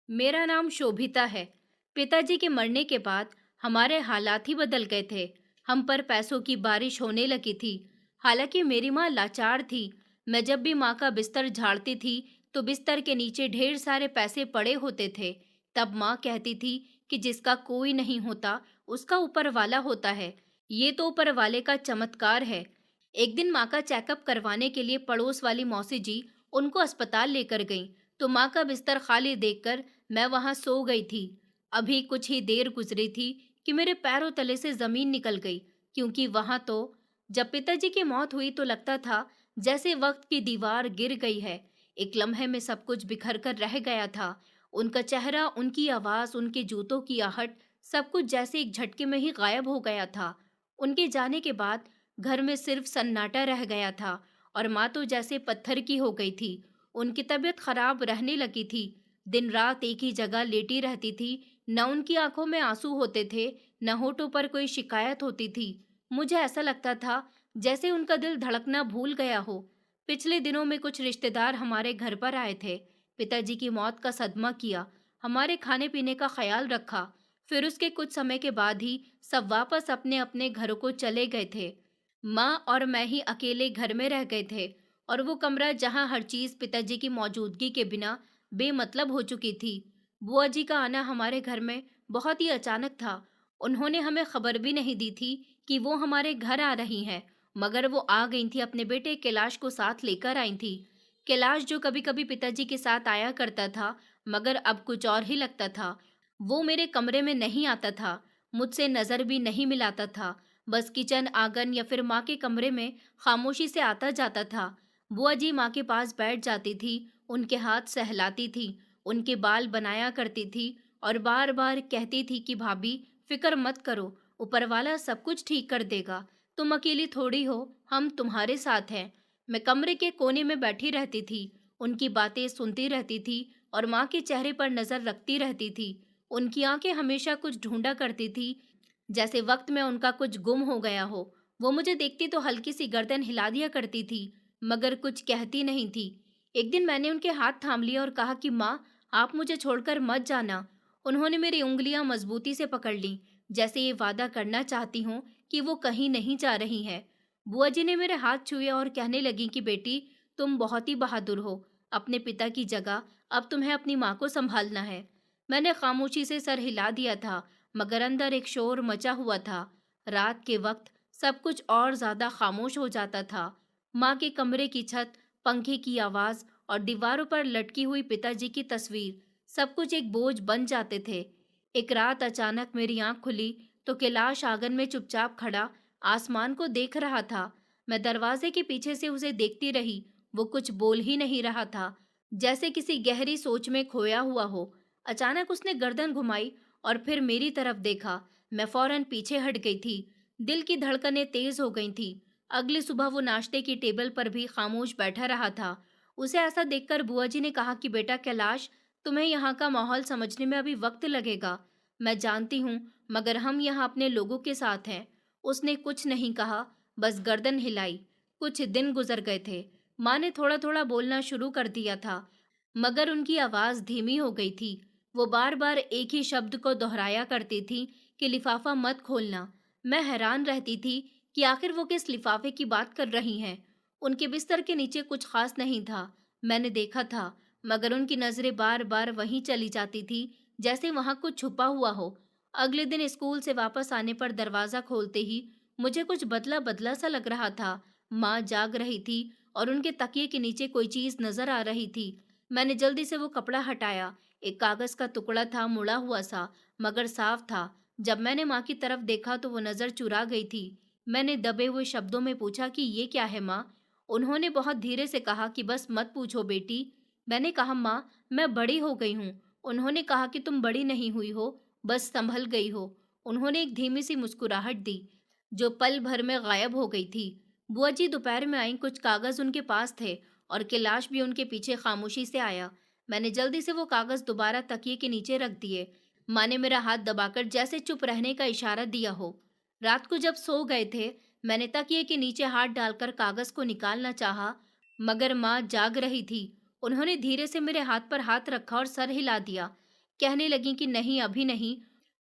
मेरा नाम शोभिता है। पिताजी के मरने के बाद हमारे हालात ही बदल गए थे। हम पर पैसों की बारिश होने लगी थी। हालांकि मेरी माँ लाचार थी। मैं जब भी माँ का बिस्तर झाड़ती थी तो बिस्तर के नीचे ढेर सारे पैसे पड़े होते थे। तब माँ कहती थी कि जिसका कोई नहीं होता उसका ऊपर वाला होता है। ये तो ऊपर वाले का चमत्कार है। एक दिन माँ का चेकअप करवाने के लिए पड़ोस वाली मौसी जी उनको अस्पताल लेकर गईं, तो माँ का बिस्तर खाली देखकर मैं वहां सो गई थी। अभी कुछ ही देर गुजरी थी कि मेरे पैरों तले से जमीन निकल गई, क्योंकि वहां तो जब पिताजी की मौत हुई तो लगता था जैसे वक्त की दीवार गिर गई है। एक लम्हे में सब कुछ बिखर कर रह गया था। उनका चेहरा, उनकी आवाज, उनके जूतों की आहट, सब कुछ जैसे एक झटके में ही गायब हो गया था। उनके जाने के बाद घर में सिर्फ सन्नाटा रह गया था और माँ तो जैसे पत्थर की हो गई थी। उनकी तबीयत खराब रहने लगी थी। दिन रात एक ही जगह लेटी रहती थी। न उनकी आंखों में आंसू होते थे, न होठों पर कोई शिकायत होती थी। मुझे ऐसा लगता था जैसे उनका दिल धड़कना भूल गया हो। पिछले दिनों में कुछ रिश्तेदार हमारे घर पर आए थे। पिताजी की मौत का सदमा किया, हमारे खाने पीने का ख्याल रखा। फिर उसके कुछ समय के बाद ही सब वापस अपने अपने घरों को चले गए थे। माँ और मैं ही अकेले घर में रह गए थे, और वो कमरा जहाँ हर चीज पिताजी की मौजूदगी के बिना बेमतलब हो चुकी थी। बुआ जी का आना हमारे घर में बहुत ही अचानक था। उन्होंने हमें खबर भी नहीं दी थी कि वो हमारे घर आ रही हैं, मगर वो आ गई थी, अपने बेटे कैलाश को साथ लेकर आई थी। कैलाश जो कभी कभी पिताजी के साथ आया करता था, मगर अब कुछ और ही लगता था। वो मेरे कमरे में नहीं आता था, मुझसे नजर भी नहीं मिलाता था। बस किचन, आंगन या फिर माँ के कमरे में खामोशी से आता जाता था। बुआ जी माँ के पास बैठ जाती थी, उनके हाथ सहलाती थी, उनके बाल बनाया करती थी और बार बार कहती थी कि भाभी, फिक्र मत करो, ऊपर वाला सब कुछ ठीक कर देगा। तुम अकेली थोड़ी हो, हम तुम्हारे साथ हैं। मैं कमरे के कोने में बैठी रहती थी, उनकी बातें सुनती रहती थी और माँ के चेहरे पर नजर रखती रहती थी। उनकी आंखें हमेशा कुछ ढूंढा करती थी, जैसे वक्त में उनका कुछ गुम हो गया हो। वो मुझे देखती तो हल्की सी गर्दन हिला दिया करती थी, मगर कुछ कहती नहीं थी। एक दिन मैंने उनके हाथ थाम लिया और कहा कि माँ, आप मुझे छोड़कर मत जाना। उन्होंने मेरी उंगलियां मजबूती से पकड़ लीं, जैसे ये वादा करना चाहती हूँ कि वो कहीं नहीं जा रही हैं। बुआ जी ने मेरे हाथ छुए और कहने लगी कि बेटी, तुम बहुत ही बहादुर हो। अपने पिता की जगह अब तुम्हें अपनी माँ को संभालना है। मैंने खामोशी से सर हिला दिया था, मगर अंदर एक शोर मचा हुआ था। रात के वक्त सब कुछ और ज्यादा खामोश हो जाता था। माँ के कमरे की छत, पंखे की आवाज और दीवारों पर लटकी हुई पिताजी की तस्वीर, सब कुछ एक बोझ बन जाते थे। एक रात अचानक मेरी आंख खुली तो कैलाश आंगन में चुपचाप खड़ा आसमान को देख रहा था। मैं दरवाजे के पीछे से उसे देखती रही। वो कुछ बोल ही नहीं रहा था, जैसे किसी गहरी सोच में खोया हुआ हो। अचानक उसने गर्दन घुमाई और फिर मेरी तरफ देखा। मैं फौरन पीछे हट गई थी। दिल की धड़कनें तेज हो गई थी। अगली सुबह वो नाश्ते की टेबल पर भी खामोश बैठा रहा था। उसे ऐसा देखकर बुआ जी ने कहा कि बेटा कैलाश, तुम्हें यहाँ का माहौल समझने में अभी वक्त लगेगा। मैं जानती हूँ, मगर हम यहाँ अपने लोगों के साथ हैं। उसने कुछ नहीं कहा, बस गर्दन हिलाई। कुछ दिन गुजर गए थे। माँ ने थोड़ा थोड़ा बोलना शुरू कर दिया था, मगर उनकी आवाज धीमी हो गई थी। वो बार बार एक ही शब्द को दोहराया करती थी कि लिफाफा मत खोलना। मैं हैरान रहती थी कि आखिर वो किस लिफाफे की बात कर रही हैं। उनके बिस्तर के नीचे कुछ खास नहीं था, मैंने देखा था, मगर उनकी नजरें बार बार वहीं चली जाती थी, जैसे वहां कुछ छुपा हुआ हो। अगले दिन स्कूल से वापस आने पर दरवाजा खोलते ही मुझे कुछ बदला बदला सा लग रहा था। माँ जाग रही थी और उनके तकिए के नीचे कोई चीज नजर आ रही थी। मैंने जल्दी से वो कपड़ा हटाया। एक कागज का टुकड़ा था, मुड़ा हुआ सा, मगर साफ था। जब मैंने माँ की तरफ देखा तो वो नजर चुरा गई थी। मैंने दबे हुए शब्दों में पूछा कि ये क्या है माँ। उन्होंने बहुत धीरे से कहा कि बस मत पूछो बेटी। मैंने कहा माँ, मैं बड़ी हो गई हूँ। उन्होंने कहा कि तुम बड़ी नहीं हुई हो, बस संभल गई हो। उन्होंने एक धीमी सी मुस्कुराहट दी, जो पल भर में गायब हो गई थी। बुआ जी दोपहर में आई, कुछ कागज उनके पास थे और कैलाश भी उनके पीछे खामोशी से आया। मैंने जल्दी से वो कागज दोबारा तकिए के नीचे रख दिए। माँ ने मेरा हाथ दबाकर जैसे चुप रहने का इशारा दिया हो। रात को जब सो गए थे, मैंने तकिए के नीचे हाथ डालकर कागज को निकालना चाहा, मगर माँ जाग रही थी। उन्होंने धीरे से मेरे हाथ पर हाथ रखा और सर हिला दिया। कहने लगी कि नहीं, अभी नहीं।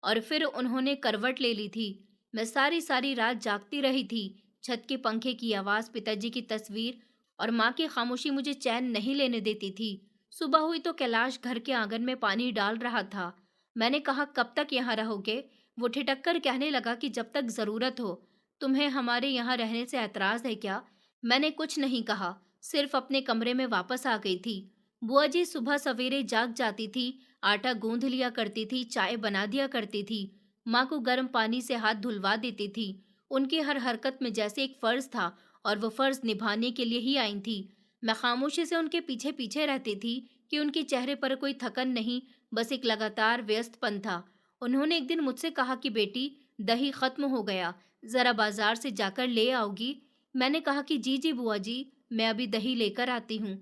और फिर उन्होंने करवट ले ली थी। मैं सारी सारी रात जागती रही थी। छत के पंखे की आवाज, पिताजी की तस्वीर और माँ की खामोशी मुझे चैन नहीं लेने देती थी। सुबह हुई तो कैलाश घर के आंगन में पानी डाल रहा था। मैंने कहा, कब तक यहाँ रहोगे? वो ठिठक कर कहने लगा कि जब तक जरूरत हो। तुम्हें हमारे यहाँ रहने से ऐतराज है क्या? मैंने कुछ नहीं कहा, सिर्फ अपने कमरे में वापस आ गई थी। बुआ जी सुबह सवेरे जाग जाती थी, आटा गूंथ लिया करती थी, चाय बना दिया करती थी, माँ को गर्म पानी से हाथ धुलवा देती थी। उनकी हर हरकत में जैसे एक फर्ज था और वो फर्ज निभाने के लिए ही आई थी। मैं खामोशी से उनके पीछे पीछे रहती थी कि उनके चेहरे पर कोई थकन नहीं, बस एक लगातार व्यस्तपन था। उन्होंने एक दिन मुझसे कहा कि बेटी, दही खत्म हो गया, जरा बाजार से जाकर ले आओगी? मैंने कहा कि जी जी बुआ जी, मैं अभी दही लेकर आती हूँ।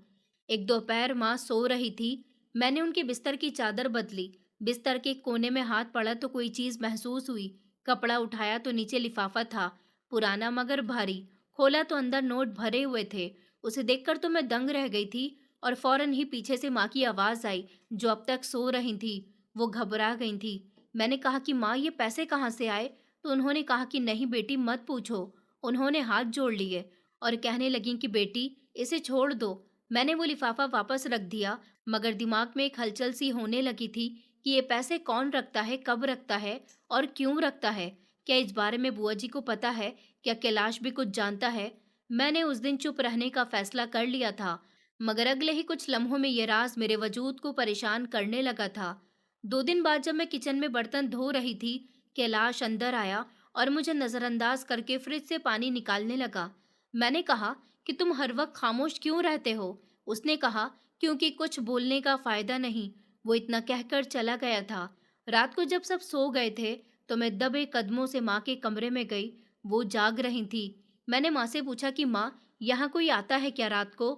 एक दोपहर माँ सो रही थी। मैंने उनके बिस्तर की चादर बदली। बिस्तर के कोने में हाथ पड़ा तो कोई चीज महसूस हुई। कपड़ा उठाया तो नीचे लिफाफा था, पुराना मगर भारी। खोला तो अंदर नोट भरे हुए थे। उसे देखकर तो मैं दंग रह गई थी। और फौरन ही पीछे से माँ की आवाज आई, जो अब तक सो रही थी। वो घबरा गई थी। मैंने कहा कि माँ, ये पैसे कहाँ से आए? तो उन्होंने कहा कि नहीं बेटी, मत पूछो। उन्होंने हाथ जोड़ लिए और कहने लगी कि बेटी, इसे छोड़ दो। मैंने वो लिफाफा वापस रख दिया, मगर दिमाग में एक हलचल सी होने लगी थी कि ये पैसे कौन रखता है, कब रखता है और क्यों रखता है? क्या इस बारे में बुआ जी को पता है? क्या कैलाश भी कुछ जानता है? मैंने उस दिन चुप रहने का फैसला कर लिया था, मगर अगले ही कुछ लम्हों में ये राज मेरे वजूद को परेशान करने लगा था। 2 दिन बाद जब मैं किचन में बर्तन धो रही थी, कैलाश अंदर आया और मुझे नजरअंदाज करके फ्रिज से पानी निकालने लगा। मैंने कहा कि तुम हर वक्त खामोश क्यों रहते हो? उसने कहा, क्योंकि कुछ बोलने का फायदा नहीं। वो इतना कहकर चला गया था। रात को जब सब सो गए थे तो मैं दबे कदमों से माँ के कमरे में गई। वो जाग रही थी। मैंने माँ से पूछा कि माँ, यहाँ कोई आता है क्या रात को?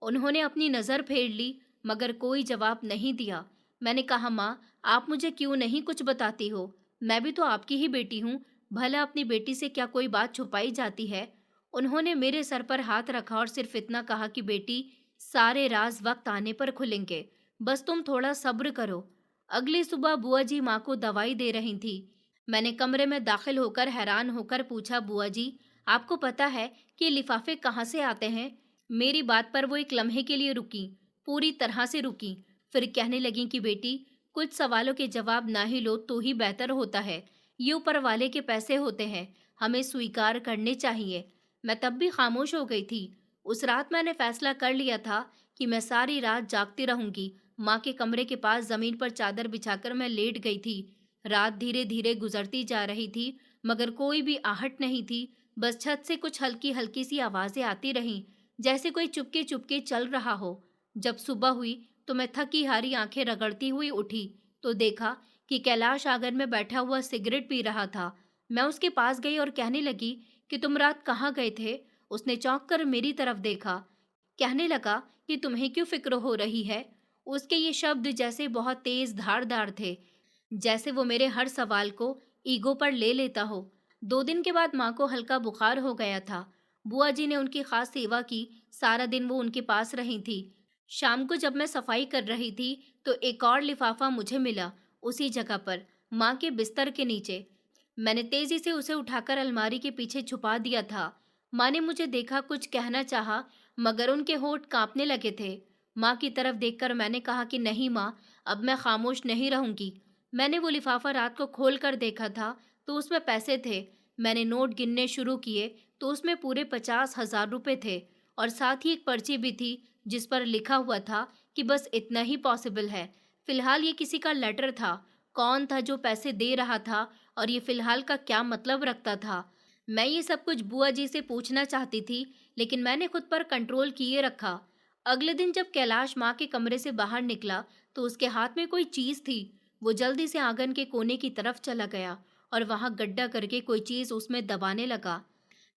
उन्होंने अपनी नज़र फेर ली, मगर कोई जवाब नहीं दिया। मैंने कहा, माँ, आप मुझे क्यों नहीं कुछ बताती हो? मैं भी तो आपकी ही बेटी हूँ। भला अपनी बेटी से क्या कोई बात छुपाई जाती है? उन्होंने मेरे सर पर हाथ रखा और सिर्फ इतना कहा कि बेटी, सारे राज वक्त आने पर खुलेंगे, बस तुम थोड़ा सब्र करो। अगली सुबह बुआ जी माँ को दवाई दे रही थी। मैंने कमरे में दाखिल होकर हैरान होकर पूछा, बुआ जी, आपको पता है कि ये लिफाफे कहाँ से आते हैं? मेरी बात पर वो एक लम्हे के लिए रुकी, पूरी तरह से रुकी। फिर कहने लगी कि बेटी, कुछ सवालों के जवाब ना ही लो तो ही बेहतर होता है। ये ऊपर वाले के पैसे होते हैं, हमें स्वीकार करने चाहिए। मैं तब भी खामोश हो गई थी। उस रात मैंने फैसला कर लिया था कि मैं सारी रात जागती रहूंगी। माँ के कमरे के पास जमीन पर चादर बिछाकर मैं लेट गई थी। रात धीरे धीरे गुजरती जा रही थी, मगर कोई भी आहट नहीं थी। बस छत से कुछ हल्की हल्की सी आवाजें आती रहीं, जैसे कोई चुपके चुपके चल रहा हो। जब सुबह हुई तो मैं थकी हारी आंखें रगड़ती हुई उठी तो देखा कि कैलाश आंगन में बैठा हुआ सिगरेट पी रहा था। मैं उसके पास गई और कहने लगी कि तुम रात कहाँ गए थे? उसने चौंक कर मेरी तरफ देखा। कहने लगा कि तुम्हें क्यों फिक्र हो रही है? उसके ये शब्द जैसे बहुत तेज धारदार थे, जैसे वो मेरे हर सवाल को ईगो पर ले लेता हो। 2 दिन के बाद माँ को हल्का बुखार हो गया था। बुआ जी ने उनकी खास सेवा की। सारा दिन वो उनके पास रही थी। शाम को जब मैं सफाई कर रही थी तो एक और लिफाफा मुझे मिला, उसी जगह पर, माँ के बिस्तर के नीचे। मैंने तेजी से उसे उठाकर अलमारी के पीछे छुपा दिया था। माँ ने मुझे देखा, कुछ कहना चाहा, मगर उनके होंठ कांपने लगे थे। माँ की तरफ देखकर मैंने कहा कि नहीं माँ, अब मैं खामोश नहीं रहूंगी। मैंने वो लिफाफा रात को खोल कर देखा था तो उसमें पैसे थे। मैंने नोट गिनने शुरू किए तो उसमें पूरे 50,000 रुपए थे और साथ ही एक पर्ची भी थी जिस पर लिखा हुआ था कि बस इतना ही पॉसिबल है। फिलहाल ये किसी का लेटर था। कौन था जो पैसे दे रहा था और ये फिलहाल का क्या मतलब रखता था? मैं ये सब कुछ बुआ जी से पूछना चाहती थी, लेकिन मैंने खुद पर कंट्रोल किए रखा। अगले दिन जब कैलाश माँ के कमरे से बाहर निकला तो उसके हाथ में कोई चीज थी। वो जल्दी से आंगन के कोने की तरफ चला गया और वहां गड्ढा करके कोई चीज उसमें दबाने लगा।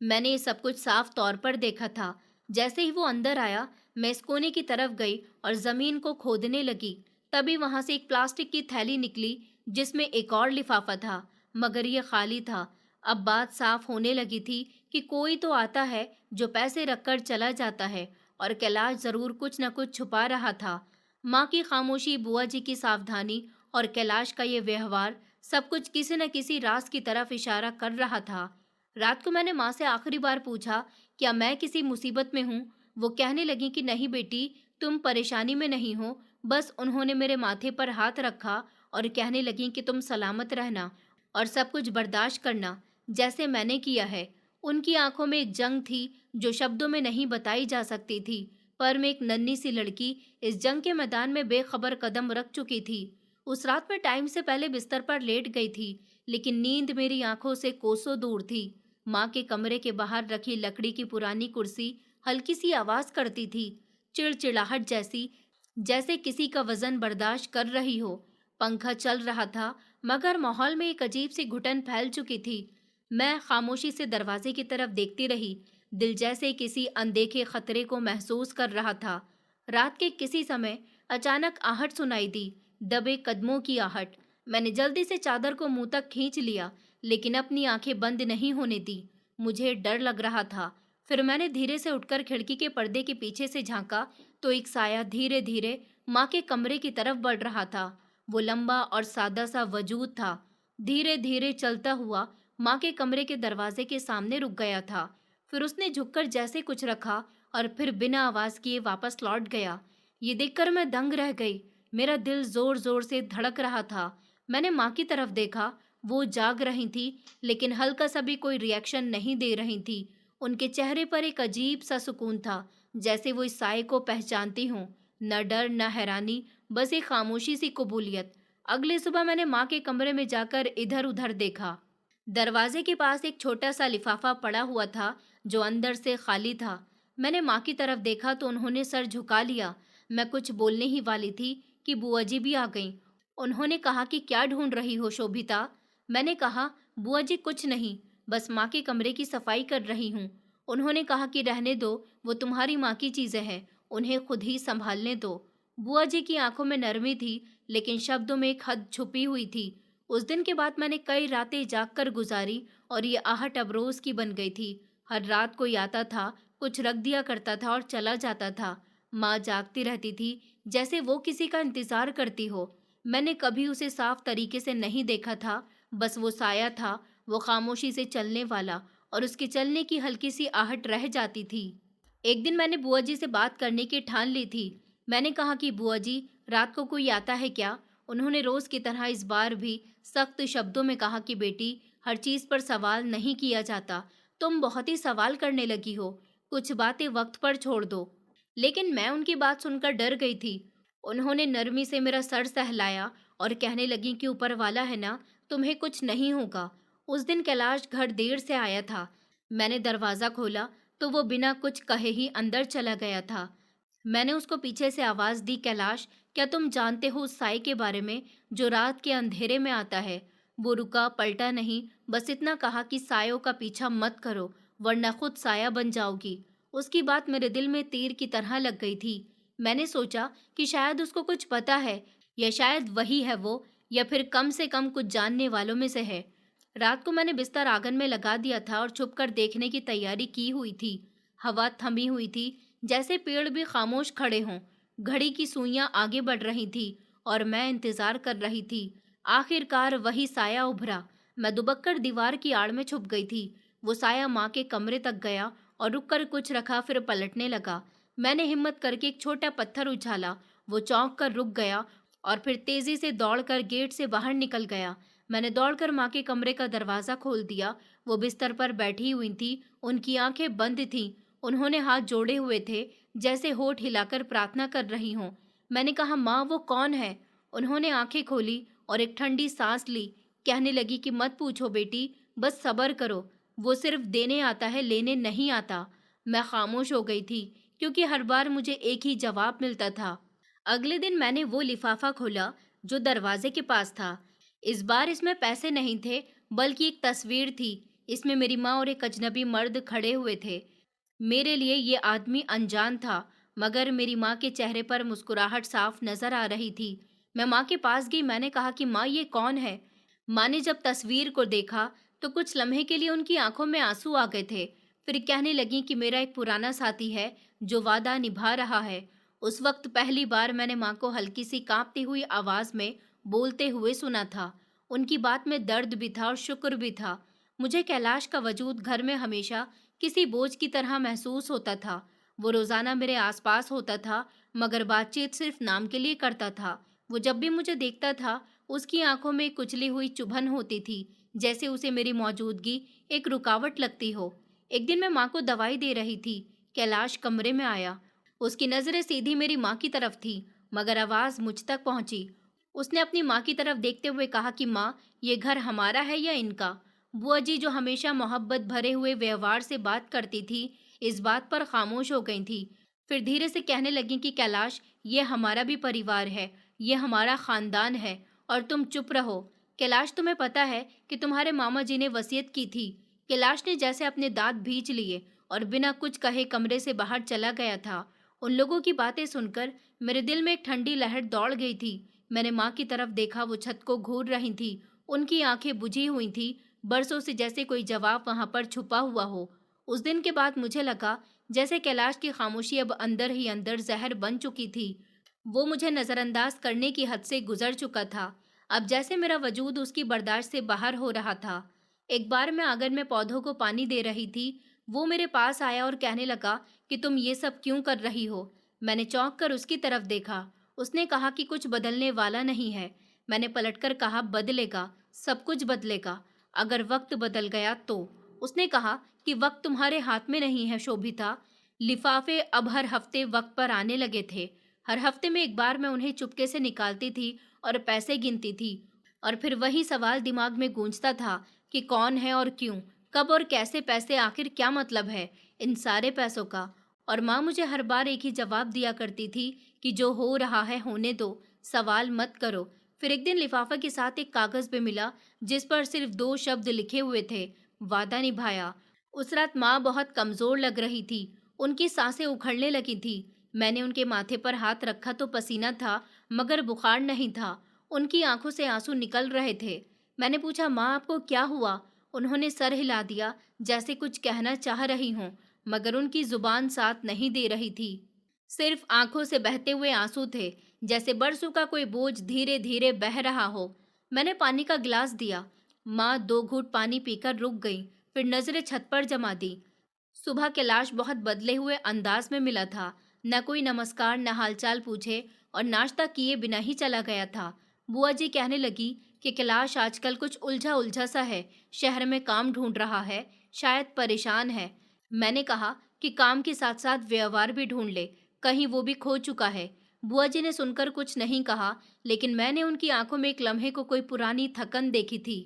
मैंने ये सब कुछ साफ तौर पर देखा था। जैसे ही वो अंदर आया, मैं इस कोने की तरफ गई और जमीन को खोदने लगी। तभी वहां से एक प्लास्टिक की थैली निकली जिसमें एक और लिफाफा था, मगर ये खाली था। अब बात साफ होने लगी थी कि कोई तो आता है जो पैसे रखकर चला जाता है और कैलाश जरूर कुछ न कुछ छुपा रहा था। माँ की खामोशी, बुआ जी की सावधानी और कैलाश का ये व्यवहार, सब कुछ किसी न किसी राज की तरफ इशारा कर रहा था। रात को मैंने माँ से आखिरी बार पूछा, क्या मैं किसी मुसीबत में हूँ? वो कहने लगी कि नहीं बेटी, तुम परेशानी में नहीं हो। बस उन्होंने मेरे माथे पर हाथ रखा और कहने लगी कि तुम सलामत रहना और सब कुछ बर्दाश्त करना, जैसे मैंने किया है। उनकी आंखों में एक जंग थी जो शब्दों में नहीं बताई जा सकती थी, पर मैं एक नन्ही सी लड़की इस जंग के मैदान में बेखबर कदम रख चुकी थी। उस रात मैं टाइम से पहले बिस्तर पर लेट गई थी, लेकिन नींद मेरी आंखों से कोसों दूर थी। माँ के कमरे के बाहर रखी लकड़ी की पुरानी कुर्सी हल्की सी आवाज करती थी, चिड़चिड़ाहट जैसी, जैसे किसी का वजन बर्दाश्त कर रही हो। पंखा चल रहा था, मगर माहौल में एक अजीब सी घुटन फैल चुकी थी। मैं खामोशी से दरवाजे की तरफ देखती रही, दिल जैसे किसी अनदेखे खतरे को महसूस कर रहा था। रात के किसी समय अचानक आहट सुनाई दी, दबे कदमों की आहट। मैंने जल्दी से चादर को मुंह तक खींच लिया, लेकिन अपनी आंखें बंद नहीं होने दी। मुझे डर लग रहा था। फिर मैंने धीरे से उठकर खिड़की के पर्दे के पीछे से झांका तो एक साया धीरे धीरे माँ के कमरे की तरफ बढ़ रहा था। वो लंबा और सादा सा वजूद था। धीरे धीरे चलता हुआ माँ के कमरे के दरवाजे के सामने रुक गया था। फिर उसने झुककर जैसे कुछ रखा और फिर बिना आवाज किए वापस लौट गया। ये देखकर मैं दंग रह गई। मेरा दिल जोर जोर से धड़क रहा था। मैंने माँ की तरफ देखा। वो जाग रही थी, लेकिन हल्का सा भी कोई रिएक्शन नहीं दे रही थी। उनके चेहरे पर एक अजीब सा सुकून था, जैसे वो इस साए को पहचानती हों। न डर न हैरानी, बस एक खामोशी सी कबूलियत। अगले सुबह मैंने माँ के कमरे में जाकर इधर उधर देखा। दरवाजे के पास एक छोटा सा लिफाफा पड़ा हुआ था, जो अंदर से खाली था। मैंने माँ की तरफ देखा तो उन्होंने सर झुका लिया। मैं कुछ बोलने ही वाली थी कि बुआ जी भी आ गईं। उन्होंने कहा कि क्या ढूंढ रही हो शोभिता? मैंने कहा, बुआ जी कुछ नहीं, बस माँ के कमरे की सफाई कर रही हूँ। उन्होंने कहा कि रहने दो, वो तुम्हारी माँ की चीजें हैं, उन्हें खुद ही संभालने दो। बुआ जी की आंखों में नरमी थी, लेकिन शब्दों में एक हद छुपी हुई थी। उस दिन के बाद मैंने कई रातें जागकर गुजारी और ये आहट अब रोज की बन गई थी। हर रात कोई आता था, कुछ रख दिया करता था और चला जाता था। माँ जागती रहती थी, जैसे वो किसी का इंतजार करती हो। मैंने कभी उसे साफ तरीके से नहीं देखा था, बस वो साया था, वो खामोशी से चलने वाला, और उसके चलने की हल्की सी आहट रह जाती थी। एक दिन मैंने बुआ जी से बात करने की ठान ली थी। मैंने कहा कि बुआ जी, रात को कोई आता है क्या? उन्होंने रोज की तरह इस बार भी सख्त शब्दों में कहा कि बेटी, हर चीज पर सवाल नहीं किया जाता। तुम बहुत ही सवाल करने लगी हो, कुछ बातें वक्त पर छोड़ दो। लेकिन मैं उनकी बात सुनकर डर गई थी। उन्होंने नरमी से मेरा सर सहलाया और कहने लगी कि ऊपर वाला है ना, तुम्हें कुछ नहीं होगा। उस दिन कैलाश घर देर से आया था। मैंने दरवाजा खोला तो वो बिना कुछ कहे ही अंदर चला गया था। मैंने उसको पीछे से आवाज दी, कैलाश, क्या तुम जानते हो उस साए के बारे में जो रात के अंधेरे में आता है? वो रुका, पलटा नहीं, बस इतना कहा कि सायों का पीछा मत करो, वरना खुद साया बन जाओगी। उसकी बात मेरे दिल में तीर की तरह लग गई थी। मैंने सोचा कि शायद उसको कुछ पता है, या शायद वही है वो, या फिर कम से कम कुछ जानने वालों में से है। रात को मैंने बिस्तर आंगन में लगा दिया था और छुपकर देखने की तैयारी की हुई थी। हवा थमी हुई थी, जैसे पेड़ भी खामोश खड़े हों। घड़ी की सुइयां आगे बढ़ रही थी और मैं इंतजार कर रही थी। आखिरकार वही साया उभरा। मैं दुबककर दीवार की आड़ में छुप गई थी। वो साया माँ के कमरे तक गया और रुककर कुछ रखा, फिर पलटने लगा। मैंने हिम्मत करके एक छोटा पत्थर उछाला। वो चौंक कर रुक गया और फिर तेजी से दौड़कर गेट से बाहर निकल गया। मैंने दौड़कर माँ के कमरे का दरवाजा खोल दिया। वो बिस्तर पर बैठी हुई थी, उनकी आंखें बंद थीं। उन्होंने हाथ जोड़े हुए थे, जैसे होठ हिलाकर प्रार्थना कर रही हों। मैंने कहा, माँ, वो कौन है? उन्होंने आंखें खोली और एक ठंडी सांस ली। कहने लगी कि मत पूछो बेटी, बस सब्र करो। वो सिर्फ देने आता है, लेने नहीं आता। मैं खामोश हो गई थी, क्योंकि हर बार मुझे एक ही जवाब मिलता था। अगले दिन मैंने वो लिफाफा खोला जो दरवाजे के पास था। इस बार इसमें पैसे नहीं थे, बल्कि एक तस्वीर थी। इसमें मेरी माँ और एक अजनबी मर्द खड़े हुए थे। मेरे लिए ये आदमी अनजान था, मगर मेरी माँ के चेहरे पर मुस्कुराहट साफ नजर आ रही थी। मैं माँ के पास गई। मैंने कहा कि माँ, ये कौन है? माँ ने जब तस्वीर को देखा तो कुछ लम्हे के लिए उनकी आंखों में आंसू आ गए थे। फिर कहने लगी कि मेरा एक पुराना साथी है जो वादा निभा रहा है। उस वक्त पहली बार मैंने माँ को हल्की सी कांपती हुई आवाज में बोलते हुए सुना था। उनकी बात में दर्द भी था और शुक्र भी था। मुझे कैलाश का वजूद घर में हमेशा किसी बोझ की तरह महसूस होता था। वो रोजाना मेरे आसपास होता था, मगर बातचीत सिर्फ नाम के लिए करता था। वो जब भी मुझे देखता था, उसकी आंखों में कुचली हुई चुभन होती थी, जैसे उसे मेरी मौजूदगी एक रुकावट लगती हो। एक दिन मैं माँ को दवाई दे रही थी। कैलाश कमरे में आया। उसकी नजरें सीधी मेरी माँ की तरफ थी, मगर आवाज मुझ तक पहुंची। उसने अपनी माँ की तरफ देखते हुए कहा कि माँ, ये घर हमारा है या इनका? बुआ जी, जो हमेशा मोहब्बत भरे हुए व्यवहार से बात करती थी, इस बात पर खामोश हो गई थी। फिर धीरे से कहने लगी कि कैलाश, ये हमारा भी परिवार है, ये हमारा खानदान है, और तुम चुप रहो। कैलाश, तुम्हें पता है कि तुम्हारे मामा जी ने वसीयत की थी। कैलाश ने जैसे अपने दांत भींच लिए और बिना कुछ कहे कमरे से बाहर चला गया था। उन लोगों की बातें सुनकर मेरे दिल में एक ठंडी लहर दौड़ गई थी। मैंने माँ की तरफ देखा। वो छत को घूर रही थी। उनकी आंखें बुझी हुई थी, बरसों से जैसे कोई जवाब वहां पर छुपा हुआ हो। उस दिन के बाद मुझे लगा जैसे कैलाश की खामोशी अब अंदर ही अंदर जहर बन चुकी थी। वो मुझे नजरअंदाज करने की हद से गुजर चुका था। अब जैसे मेरा वजूद उसकी बर्दाश्त से बाहर हो रहा था। एक बार मैं आंगन में पौधों को पानी दे रही थी। वो मेरे पास आया और कहने लगा कि तुम ये सब क्यों कर रही हो? मैंने चौंक कर उसकी तरफ देखा। उसने कहा कि कुछ बदलने वाला नहीं है। मैंने पलटकर कहा, बदलेगा, सब कुछ बदलेगा, अगर वक्त बदल गया तो। उसने कहा कि वक्त तुम्हारे हाथ में नहीं है शोभिता। लिफाफे अब हर हफ्ते वक्त पर आने लगे थे। हर हफ्ते में एक बार मैं उन्हें चुपके से निकालती थी और पैसे गिनती थी, और फिर वही सवाल दिमाग में गूंजता था कि कौन है और क्यों, कब और कैसे पैसे, आखिर क्या मतलब है इन सारे पैसों का। और माँ मुझे हर बार एक ही जवाब दिया करती थी कि जो हो रहा है होने दो, सवाल मत करो। फिर एक दिन लिफाफा के साथ एक कागज पे मिला, जिस पर सिर्फ 2 शब्द लिखे हुए थे, वादा निभाया। उस रात माँ बहुत कमजोर लग रही थी। उनकी सांसें उखड़ने लगी थी। मैंने उनके माथे पर हाथ रखा तो पसीना था, मगर बुखार नहीं था। उनकी आंखों से आंसू निकल रहे थे। मैंने पूछा, माँ आपको क्या हुआ? उन्होंने सर हिला दिया, जैसे कुछ कहना चाह रही हों, मगर उनकी जुबान साथ नहीं दे रही थी। सिर्फ आंखों से बहते हुए आंसू थे, जैसे बरसों का कोई बोझ धीरे धीरे बह रहा हो। मैंने पानी का गिलास दिया। माँ 2 घूंट पानी पीकर रुक गई, फिर नजरें छत पर जमा दी। सुबह कैलाश बहुत बदले हुए अंदाज में मिला था। न कोई नमस्कार, न हालचाल पूछे, और नाश्ता किए बिना ही चला गया था। बुआ जी कहने लगी कि कैलाश आजकल कुछ उलझा उलझा सा है, शहर में काम ढूंढ रहा है, शायद परेशान है। मैंने कहा कि काम के साथ साथ व्यवहार भी ढूंढ ले, कहीं वो भी खो चुका है। बुआ जी ने सुनकर कुछ नहीं कहा, लेकिन मैंने उनकी आंखों में एक लम्हे को कोई पुरानी थकन देखी थी,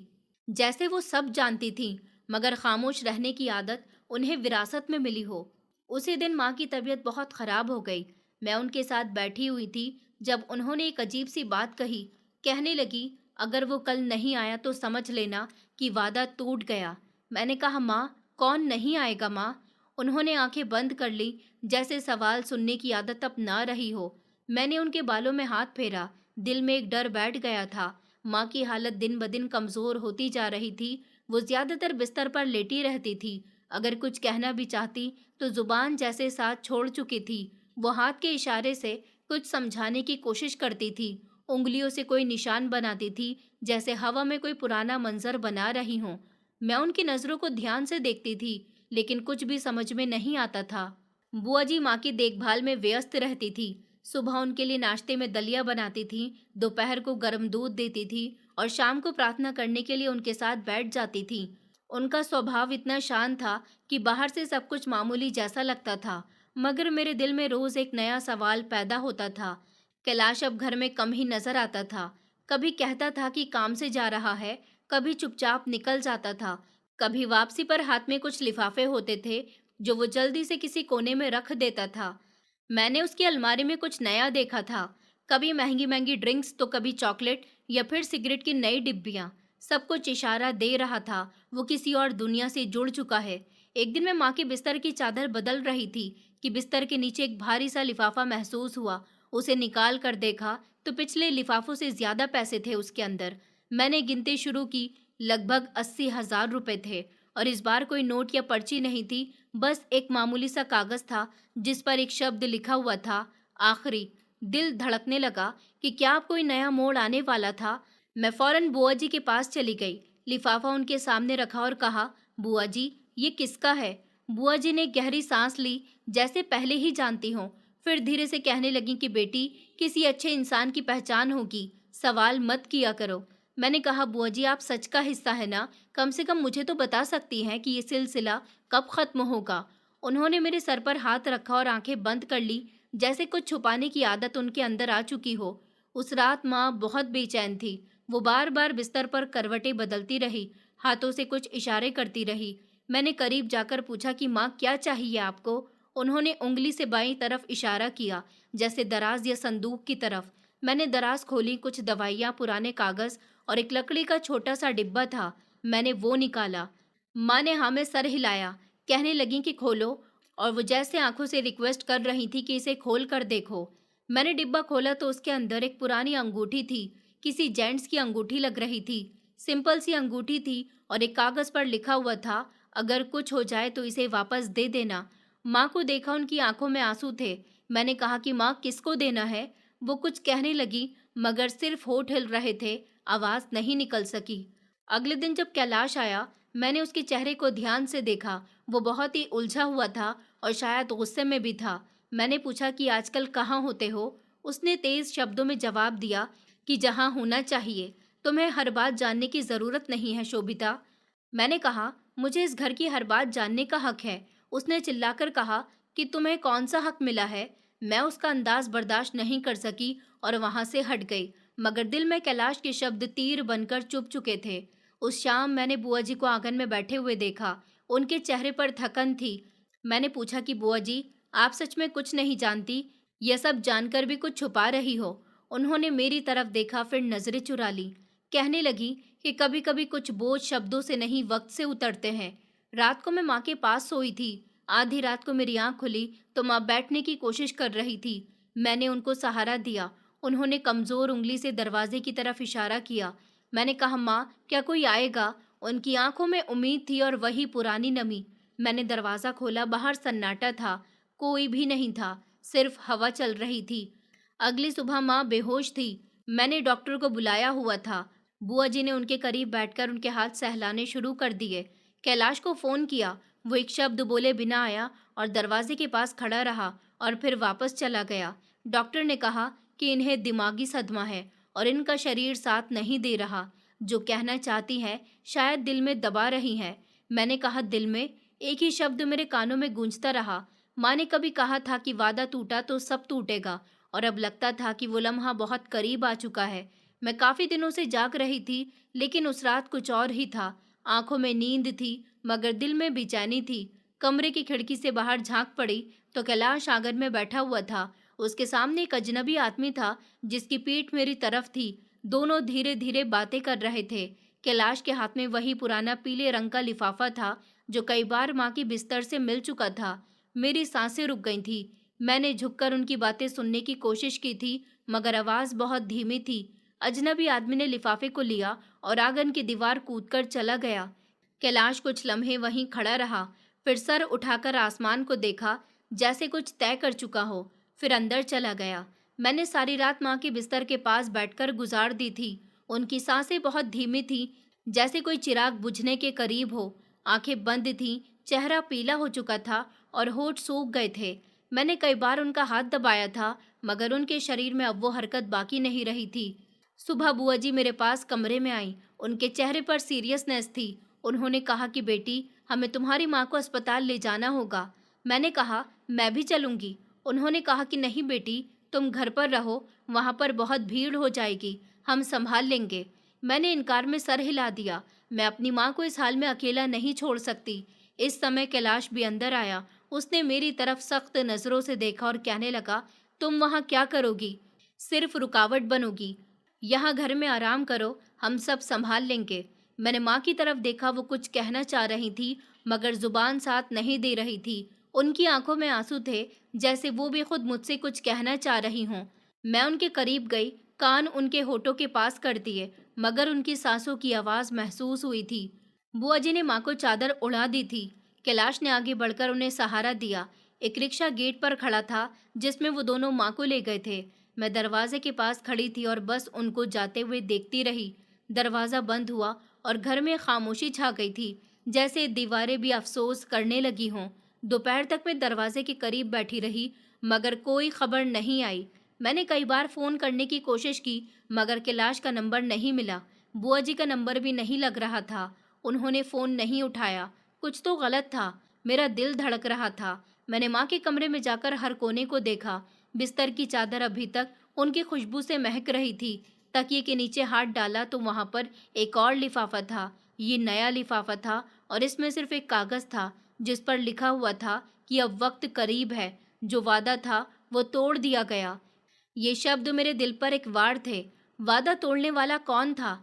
जैसे वो सब जानती थीं, मगर खामोश रहने की आदत उन्हें विरासत में मिली हो। उसी दिन माँ की तबीयत बहुत खराब हो गई। मैं उनके साथ बैठी हुई थी जब उन्होंने एक अजीब सी बात कही। कहने लगी, अगर वो कल नहीं आया तो समझ लेना कि वादा टूट गया। मैंने कहा, माँ, कौन नहीं आएगा माँ? उन्होंने आंखें बंद कर ली, जैसे सवाल सुनने की आदत अब ना रही हो। मैंने उनके बालों में हाथ फेरा। दिल में एक डर बैठ गया था। माँ की हालत दिन ब दिन कमजोर होती जा रही थी। वो ज्यादातर बिस्तर पर लेटी रहती थी। अगर कुछ कहना भी चाहती तो जुबान जैसे साथ छोड़ चुकी थी। वो हाथ के इशारे से कुछ समझाने की कोशिश करती थी, उंगलियों से कोई निशान बनाती थी, जैसे हवा में कोई पुराना मंजर बना रही हों। मैं उनकी नजरों को ध्यान से देखती थी, लेकिन कुछ भी समझ में नहीं आता था। बुआ जी माँ की देखभाल में व्यस्त रहती थी। सुबह उनके लिए नाश्ते में दलिया बनाती थी, दोपहर को गर्म दूध देती थी, और शाम को प्रार्थना करने के लिए उनके साथ बैठ जाती थी। उनका स्वभाव इतना शांत था कि बाहर से सब कुछ मामूली जैसा लगता था, मगर मेरे दिल में रोज एक नया सवाल पैदा होता था। कैलाश अब घर में कम ही नजर आता था। कभी कहता था कि काम से जा रहा है, कभी चुपचाप निकल जाता था, कभी वापसी पर हाथ में कुछ लिफाफे होते थे जो वो जल्दी से किसी कोने में रख देता था। मैंने उसकी अलमारी में कुछ नया देखा था, कभी महंगी महंगी ड्रिंक्स तो कभी चॉकलेट या फिर सिगरेट की नई डिब्बियां। सब कुछ इशारा दे रहा था वो किसी और दुनिया से जुड़ चुका है। एक दिन मैं माँ के बिस्तर की चादर बदल रही थी कि बिस्तर के नीचे एक भारी सा लिफाफा महसूस हुआ। उसे निकाल कर देखा तो पिछले लिफाफों से ज्यादा पैसे थे उसके अंदर। मैंने गिनती शुरू की। लगभग 80,000 रुपए थे, और इस बार कोई नोट या पर्ची नहीं थी, बस एक मामूली सा कागज था जिस पर एक शब्द लिखा हुआ था, आखिरी। दिल धड़कने लगा कि क्या अब कोई नया मोड़ आने वाला था। मैं फौरन बुआ जी के पास चली गई, लिफाफा उनके सामने रखा और कहा, बुआ जी, ये किसका है? बुआ जी ने गहरी सांस ली, जैसे पहले ही जानती हों। फिर धीरे से कहने लगी कि बेटी, किसी अच्छे इंसान की पहचान होगी, सवाल मत किया करो। मैंने कहा, बुआ जी, आप सच का हिस्सा है ना, कम से कम मुझे तो बता सकती हैं कि ये सिलसिला कब खत्म होगा। उन्होंने मेरे सर पर हाथ रखा और आंखें बंद कर ली, जैसे कुछ छुपाने की आदत उनके अंदर आ चुकी हो। उस रात माँ बहुत बेचैन थी। वो बार बार बिस्तर पर करवटें बदलती रही, हाथों से कुछ इशारे करती रही। मैंने करीब जाकर पूछा कि माँ, क्या चाहिए आपको? उन्होंने उंगली से बाईं तरफ इशारा किया, जैसे दराज या संदूक की तरफ। मैंने दराज खोली, कुछ दवाइयाँ, पुराने कागज और एक लकड़ी का छोटा सा डिब्बा था। मैंने वो निकाला। माँ ने हाँ में सर हिलाया, कहने लगी कि खोलो, और वो जैसे आंखों से रिक्वेस्ट कर रही थी कि इसे खोल कर देखो। मैंने डिब्बा खोला तो उसके अंदर एक पुरानी अंगूठी थी। किसी जेंट्स की अंगूठी लग रही थी। सिंपल सी अंगूठी थी और एक कागज पर लिखा हुआ था, अगर कुछ हो जाए तो इसे वापस दे देना। माँ को देखा, उनकी आंखों में आंसू थे। मैंने कहा कि माँ, किसको देना है? वो कुछ कहने लगी, मगर सिर्फ होठ हिल रहे थे, आवाज नहीं निकल सकी। अगले दिन जब कैलाश आया, मैंने उसके चेहरे को ध्यान से देखा। वो बहुत ही उलझा हुआ था और शायद गुस्से में भी था। मैंने पूछा कि आजकल कहाँ होते हो? उसने तेज शब्दों में जवाब दिया कि जहाँ होना चाहिए। तुम्हें हर बात जानने की जरूरत नहीं है शोभिता। मैंने कहा, मुझे इस घर की हर बात जानने का हक है। उसने चिल्लाकर कहा कि तुम्हें कौन सा हक मिला है? मैं उसका अंदाज बर्दाश्त नहीं कर सकी और वहां से हट गई, मगर दिल में कैलाश के शब्द तीर बनकर चुभ चुके थे। उस शाम मैंने बुआ जी को आंगन में बैठे हुए देखा। उनके चेहरे पर थकन थी। मैंने पूछा कि बुआ जी, आप सच में कुछ नहीं जानती? यह सब जानकर भी कुछ छुपा रही हो? उन्होंने मेरी तरफ देखा, फिर नजरें चुरा ली। कहने लगी कि कभी कभी कुछ बोझ शब्दों से नहीं, वक्त से उतरते हैं। रात को मैं माँ के पास सोई थी। आधी रात को मेरी आंख खुली तो माँ बैठने की कोशिश कर रही थी। मैंने उनको सहारा दिया। उन्होंने कमजोर उंगली से दरवाजे की तरफ इशारा किया। मैंने कहा, माँ, क्या कोई आएगा? उनकी आंखों में उम्मीद थी और वही पुरानी नमी। मैंने दरवाजा खोला, बाहर सन्नाटा था। कोई भी नहीं था, सिर्फ हवा चल रही थी। अगली सुबह माँ बेहोश थी। मैंने डॉक्टर को बुलाया हुआ था। बुआ जी ने उनके करीब बैठकर उनके हाथ सहलाने शुरू कर दिए। कैलाश को फोन किया। वो एक शब्द बोले बिना आया और दरवाजे के पास खड़ा रहा और फिर वापस चला गया। डॉक्टर ने कहा कि इन्हें दिमागी सदमा है और इनका शरीर साथ नहीं दे रहा। जो कहना चाहती है शायद दिल में दबा रही है। मैंने कहा, दिल में? एक ही शब्द मेरे कानों में गूंजता रहा। माँ ने कभी कहा था कि वादा टूटा तो सब टूटेगा, और अब लगता था कि वो लम्हा बहुत करीब आ चुका है। मैं काफी दिनों से जाग रही थी, लेकिन उस रात कुछ और ही था। आंखों में नींद थी, मगर दिल में बेचैनी थी। कमरे की खिड़की से बाहर झांक पड़ी तो कैलाश आंगन में बैठा हुआ था। उसके सामने एक अजनबी आदमी था, जिसकी पीठ मेरी तरफ थी। दोनों धीरे धीरे बातें कर रहे थे। कैलाश के हाथ में वही पुराना पीले रंग का लिफाफा था, जो कई बार माँ की बिस्तर से मिल चुका था। मेरी सांसें रुक गई थी। मैंने झुककर उनकी बातें सुनने की कोशिश की थी, मगर आवाज बहुत धीमी थी। अजनबी आदमी ने लिफाफे को लिया और आंगन की दीवार कूदकर चला गया। कैलाश कुछ लम्हे वहीं खड़ा रहा, फिर सर उठाकर आसमान को देखा, जैसे कुछ तय कर चुका हो, फिर अंदर चला गया। मैंने सारी रात माँ के बिस्तर के पास बैठकर गुजार दी थी। उनकी सांसें बहुत धीमी थी, जैसे कोई चिराग बुझने के करीब हो। आंखें बंद थीं, चेहरा पीला हो चुका था और होठ सूख गए थे। मैंने कई बार उनका हाथ दबाया था, मगर उनके शरीर में अब वो हरकत बाकी नहीं रही थी। सुबह बुआ जी मेरे पास कमरे में आई। उनके चेहरे पर सीरियसनेस थी। उन्होंने कहा कि बेटी, हमें तुम्हारी माँ को अस्पताल ले जाना होगा। मैंने कहा, मैं भी चलूंगी। उन्होंने कहा कि नहीं बेटी, तुम घर पर रहो, वहां पर बहुत भीड़ हो जाएगी, हम संभाल लेंगे। मैंने इनकार में सर हिला दिया। मैं अपनी माँ को इस हाल में अकेला नहीं छोड़ सकती। इस समय कैलाश भी अंदर आया। उसने मेरी तरफ सख्त नजरों से देखा और कहने लगा, तुम वहां क्या करोगी? सिर्फ रुकावट बनोगी। यहाँ घर में आराम करो, हम सब संभाल लेंगे। मैंने माँ की तरफ देखा। वो कुछ कहना चाह रही थी, मगर जुबान साथ नहीं दे रही थी। उनकी आंखों में आंसू थे, जैसे वो भी खुद मुझसे कुछ कहना चाह रही हों। मैं उनके करीब गई, कान उनके होठों के पास कर दिए, मगर उनकी सांसों की आवाज महसूस हुई थी। बुआ जी ने माँ को चादर उड़ा दी थी। कैलाश ने आगे बढ़कर उन्हें सहारा दिया। एक रिक्शा गेट पर खड़ा था, जिसमें वो दोनों माँ को ले गए थे। मैं दरवाजे के पास खड़ी थी और बस उनको जाते हुए देखती रही। दरवाज़ा बंद हुआ और घर में खामोशी छा गई थी, जैसे दीवारें भी अफसोस करने लगी हों। दोपहर तक मैं दरवाजे के करीब बैठी रही, मगर कोई खबर नहीं आई। मैंने कई बार फ़ोन करने की कोशिश की, मगर कैलाश का नंबर नहीं मिला। बुआ जी का नंबर भी नहीं लग रहा था। उन्होंने फ़ोन नहीं उठाया। कुछ तो गलत था। मेरा दिल धड़क रहा था। मैंने माँ के कमरे में जाकर हर कोने को देखा। बिस्तर की चादर अभी तक उनकी खुशबू से महक रही थी। तकिए के नीचे हाथ डाला तो वहां पर एक और लिफाफा था। ये नया लिफाफा था और इसमें सिर्फ एक कागज था जिस पर लिखा हुआ था कि अब वक्त करीब है। जो वादा था वो तोड़ दिया गया। ये शब्द मेरे दिल पर एक वार थे। वादा तोड़ने वाला कौन था?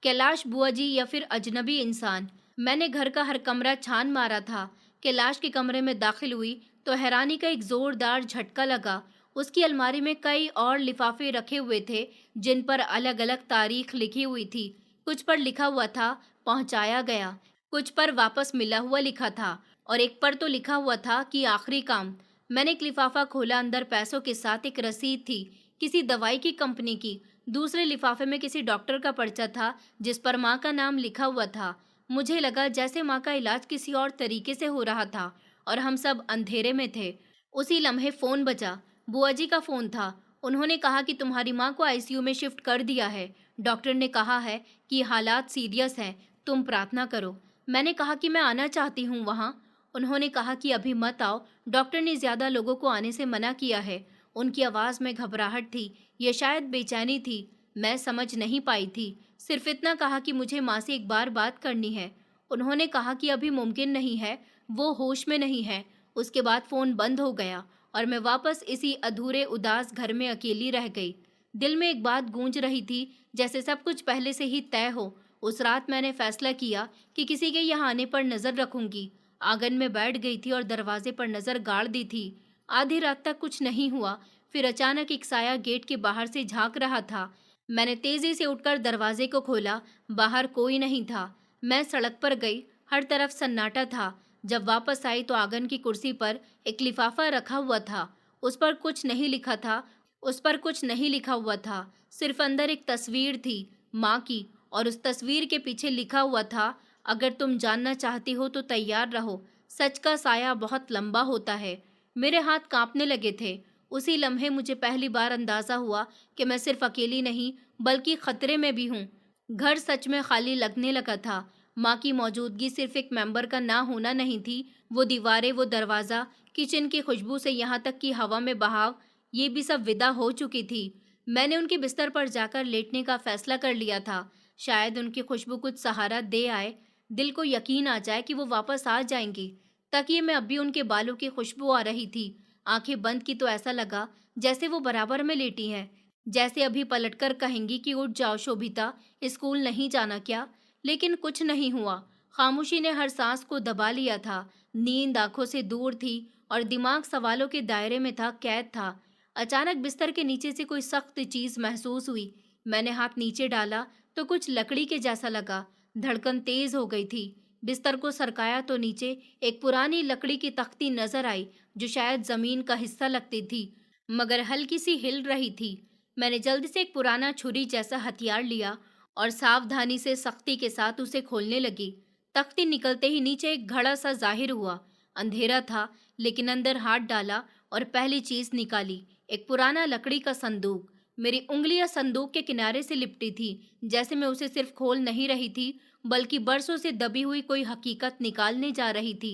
कैलाश, बुआ जी या फिर अजनबी इंसान? मैंने घर का हर कमरा छान मारा था। कैलाश के कमरे में दाखिल हुई तो हैरानी का एक जोरदार झटका लगा। उसकी अलमारी में कई और लिफाफे रखे हुए थे जिन पर अलग अलग तारीख लिखी हुई थी। कुछ पर लिखा हुआ था पहुंचाया गया, कुछ पर वापस मिला हुआ लिखा था और एक पर तो लिखा हुआ था कि आखिरी काम। मैंने एक लिफाफा खोला। अंदर पैसों के साथ एक रसीद थी, किसी दवाई की कंपनी की। दूसरे लिफाफे में किसी डॉक्टर का पर्चा था जिस पर माँ का नाम लिखा हुआ था। मुझे लगा जैसे माँ का इलाज किसी और तरीके से हो रहा था और हम सब अंधेरे में थे। उसी लम्हे फोन बजा। बुआ जी का फोन था। उन्होंने कहा कि तुम्हारी माँ को आईसीयू में शिफ्ट कर दिया है। डॉक्टर ने कहा है कि हालात सीरियस हैं, तुम प्रार्थना करो। मैंने कहा कि मैं आना चाहती हूँ वहाँ। उन्होंने कहा कि अभी मत आओ, डॉक्टर ने ज्यादा लोगों को आने से मना किया है। उनकी आवाज में घबराहट थी, ये शायद बेचैनी थी। मैं समझ नहीं पाई थी। सिर्फ इतना कहा कि मुझे माँ से एक बार बात करनी है। उन्होंने कहा कि अभी मुमकिन नहीं है, वो होश में नहीं है। उसके बाद फोन बंद हो गया और मैं वापस इसी अधूरे उदास घर में अकेली रह गई। दिल में एक बात गूंज रही थी, जैसे सब कुछ पहले से ही तय हो। उस रात मैंने फैसला किया कि किसी के यहाँ आने पर नजर रखूंगी। आंगन में बैठ गई थी और दरवाजे पर नजर गाड़ दी थी। आधी रात तक कुछ नहीं हुआ। फिर अचानक एक साया गेट के बाहर से झांक रहा था। मैंने तेजी से उठकर दरवाजे को खोला। बाहर कोई नहीं था। मैं सड़क पर गई। हर तरफ सन्नाटा था। जब वापस आई तो आंगन की कुर्सी पर एक लिफाफा रखा हुआ था। उस पर कुछ नहीं लिखा था। उस पर कुछ नहीं लिखा हुआ था। सिर्फ अंदर एक तस्वीर थी, माँ की, और उस तस्वीर के पीछे लिखा हुआ था, अगर तुम जानना चाहती हो तो तैयार रहो, सच का साया बहुत लंबा होता है। मेरे हाथ कांपने लगे थे। उसी लम्हे मुझे पहली बार अंदाजा हुआ कि मैं सिर्फ अकेली नहीं बल्कि खतरे में भी हूँ। घर सच में खाली लगने लगा था। माँ की मौजूदगी सिर्फ एक मेंबर का ना होना नहीं थी। वो दीवारें, वो दरवाज़ा, किचन की खुशबू से यहाँ तक कि हवा में बहाव, ये भी सब विदा हो चुकी थी। मैंने उनके बिस्तर पर जाकर लेटने का फैसला कर लिया था। शायद उनकी खुशबू कुछ सहारा दे आए। दिल को यकीन आ जाए कि वो वापस आ जाएंगी। तकिए में अब भी उनके बालों की खुशबू आ रही थी। आंखें बंद की तो ऐसा लगा जैसे वो बराबर में लेटी हैं, जैसे अभी पलटकर कहेंगी कि उठ जाओ शोभिता, स्कूल नहीं जाना क्या? लेकिन कुछ नहीं हुआ। खामोशी ने हर सांस को दबा लिया था। नींद आंखों से दूर थी और दिमाग सवालों के दायरे में था, कैद था। अचानक बिस्तर के नीचे से कोई सख्त चीज महसूस हुई। मैंने हाथ नीचे डाला तो कुछ लकड़ी के जैसा लगा। धड़कन तेज हो गई थी। बिस्तर को सरकाया तो नीचे एक पुरानी लकड़ी की तख्ती नजर आई, जो शायद जमीन का हिस्सा लगती थी, मगर हल्की सी हिल रही थी। मैंने जल्दी से एक पुराना छुरी जैसा हथियार लिया और सावधानी से सख्ती के साथ उसे खोलने लगी। तख्ती निकलते ही नीचे एक घड़ा सा जाहिर हुआ। अंधेरा था, लेकिन अंदर हाथ डाला और पहली चीज निकाली, एक पुराना लकड़ी का संदूक। मेरी उंगलियां संदूक के किनारे से लिपटी थी, जैसे मैं उसे सिर्फ खोल नहीं रही थी बल्कि बरसों से दबी हुई कोई हकीकत निकालने जा रही थी।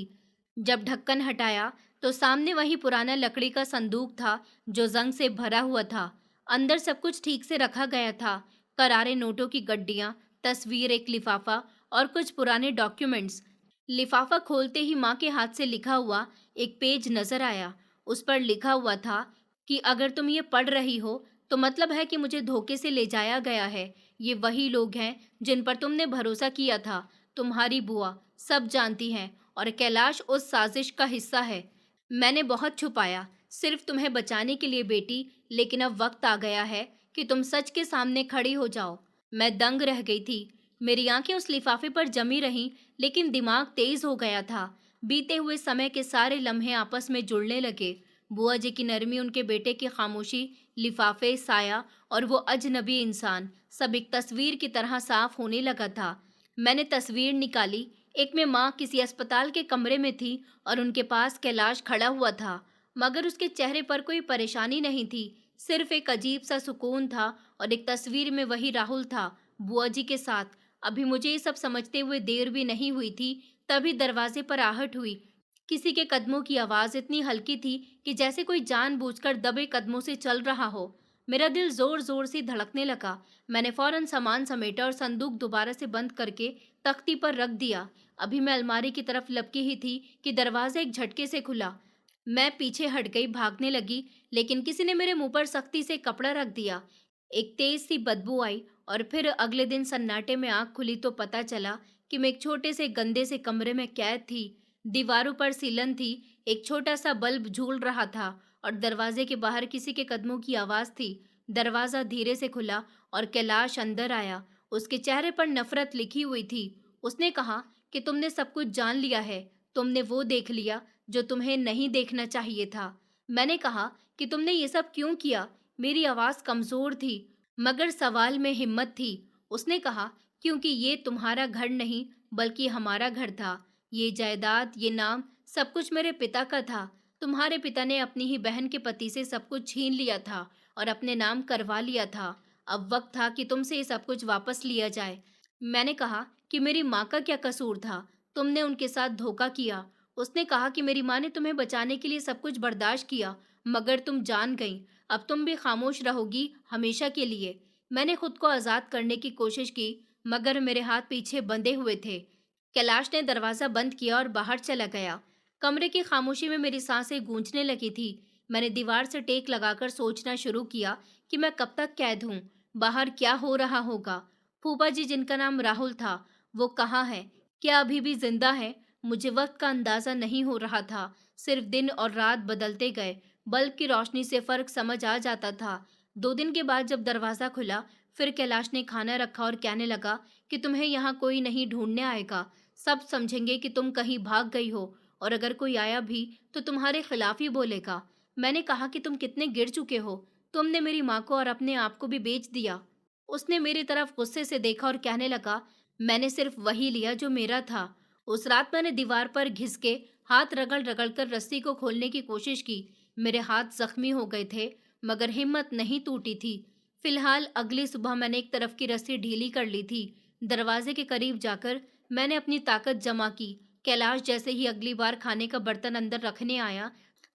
जब ढक्कन हटाया तो सामने वही पुराना लकड़ी का संदूक था, जो जंग से भरा हुआ था। अंदर सब कुछ ठीक से रखा गया था। करारे नोटों की गड्डियां, तस्वीर, एक लिफाफा और कुछ पुराने डॉक्यूमेंट्स। लिफाफा खोलते ही माँ के हाथ से लिखा हुआ एक पेज नजर आया। उस पर लिखा हुआ था कि अगर तुम ये पढ़ रही हो तो मतलब है कि मुझे धोखे से ले जाया गया है। ये वही लोग हैं जिन पर तुमने भरोसा किया था। तुम्हारी बुआ सब जानती हैं और कैलाश उस साजिश का हिस्सा है। मैंने बहुत छुपाया, सिर्फ तुम्हें बचाने के लिए बेटी, लेकिन अब वक्त आ गया है कि तुम सच के सामने खड़ी हो जाओ। मैं दंग रह गई थी। मेरी आंखें उस लिफाफे पर जमी रहीं, लेकिन दिमाग तेज हो गया था। बीते हुए समय के सारे लम्हे आपस में जुड़ने लगे। बुआ जी की नरमी, उनके बेटे की खामोशी, लिफाफे, साया और वो अजनबी इंसान, सब एक तस्वीर की तरह साफ होने लगा था। मैंने तस्वीर निकाली। एक में माँ किसी अस्पताल के कमरे में थी और उनके पास कैलाश खड़ा हुआ था, मगर उसके चेहरे पर कोई परेशानी नहीं थी, सिर्फ एक अजीब सा सुकून था। और एक तस्वीर में वही राहुल था, बुआ जी के साथ। अभी मुझे ये सब समझते हुए देर भी नहीं हुई थी, तभी दरवाजे पर आहट हुई। किसी के कदमों की आवाज इतनी हल्की थी कि जैसे कोई जानबूझकर दबे कदमों से चल रहा हो। मेरा दिल जोर जोर से धड़कने लगा। मैंने फौरन सामान समेटा और संदूक दोबारा से बंद करके तख्ती पर रख दिया। अभी मैं अलमारी की तरफ लपकी ही थी कि दरवाजा एक झटके से खुला। मैं पीछे हट गई, भागने लगी, लेकिन किसी ने मेरे मुंह पर सख्ती से कपड़ा रख दिया। एक तेज सी बदबू आई और फिर अगले दिन सन्नाटे में आंख खुली तो पता चला कि मैं एक छोटे से गंदे से कमरे में कैद थी। दीवारों पर सीलन थी, एक छोटा सा बल्ब झूल रहा था और दरवाजे के बाहर किसी के कदमों की आवाज थी। दरवाजा धीरे से खुला और कैलाश अंदर आया। उसके चेहरे पर नफरत लिखी हुई थी। उसने कहा कि तुमने सब कुछ जान लिया है, तुमने वो देख लिया जो तुम्हें नहीं देखना चाहिए था। मैंने कहा कि तुमने ये सब क्यों किया? मेरी आवाज कमजोर थी, मगर सवाल में हिम्मत थी। उसने कहा, क्योंकि ये तुम्हारा घर नहीं बल्कि हमारा घर था। ये जायदाद, ये नाम, सब कुछ मेरे पिता का था। तुम्हारे पिता ने अपनी ही बहन के पति से सब कुछ छीन लिया था और अपने नाम करवा लिया था। अब वक्त था कि तुमसे ये सब कुछ वापस लिया जाए। मैंने कहा कि मेरी माँ का क्या कसूर था? तुमने उनके साथ धोखा किया। उसने कहा कि मेरी माँ ने तुम्हें बचाने के लिए सब कुछ बर्दाश्त किया, मगर तुम जान गईं। अब तुम भी खामोश रहोगी हमेशा के लिए। मैंने खुद को आजाद करने की कोशिश की, मगर मेरे हाथ पीछे बंधे हुए थे। कैलाश ने दरवाजा बंद किया और बाहर चला गया। कमरे की खामोशी में मेरी सांसें गूंजने लगी थी। मैंने दीवार से टेक लगाकर सोचना शुरू किया कि मैं कब तक कैद हूँ, बाहर क्या हो रहा होगा। फूफा जी, जिनका नाम राहुल था, वो कहाँ है? क्या अभी भी जिंदा है? मुझे वक्त का अंदाजा नहीं हो रहा था। सिर्फ दिन और रात बदलते गए, बल्ब की रोशनी से फर्क समझ आ जाता था। 2 दिन के बाद जब दरवाजा खुला, फिर कैलाश ने खाना रखा और कहने लगा कि तुम्हें यहाँ कोई नहीं ढूंढने आएगा। सब समझेंगे कि तुम कहीं भाग गई हो, और अगर कोई आया भी तो तुम्हारे खिलाफ ही बोलेगा। मैंने कहा कि तुम कितने गिर चुके हो, तुमने मेरी माँ को और अपने आप को भी बेच दिया। उसने मेरी तरफ गुस्से से देखा और कहने लगा, मैंने सिर्फ वही लिया जो मेरा था। उस रात मैंने दीवार पर घिस के हाथ रगड़ रगड़ कर रस्सी को खोलने की कोशिश की। मेरे हाथ जख्मी हो गए थे, मगर हिम्मत नहीं टूटी थी। फिलहाल अगली सुबह मैंने एक तरफ की रस्सी ढीली कर ली थी। दरवाजे के करीब जाकर मैंने अपनी ताकत जमा की। कैलाश जैसे ही अगली बार खाने का बर्तन अंदर रखने आया,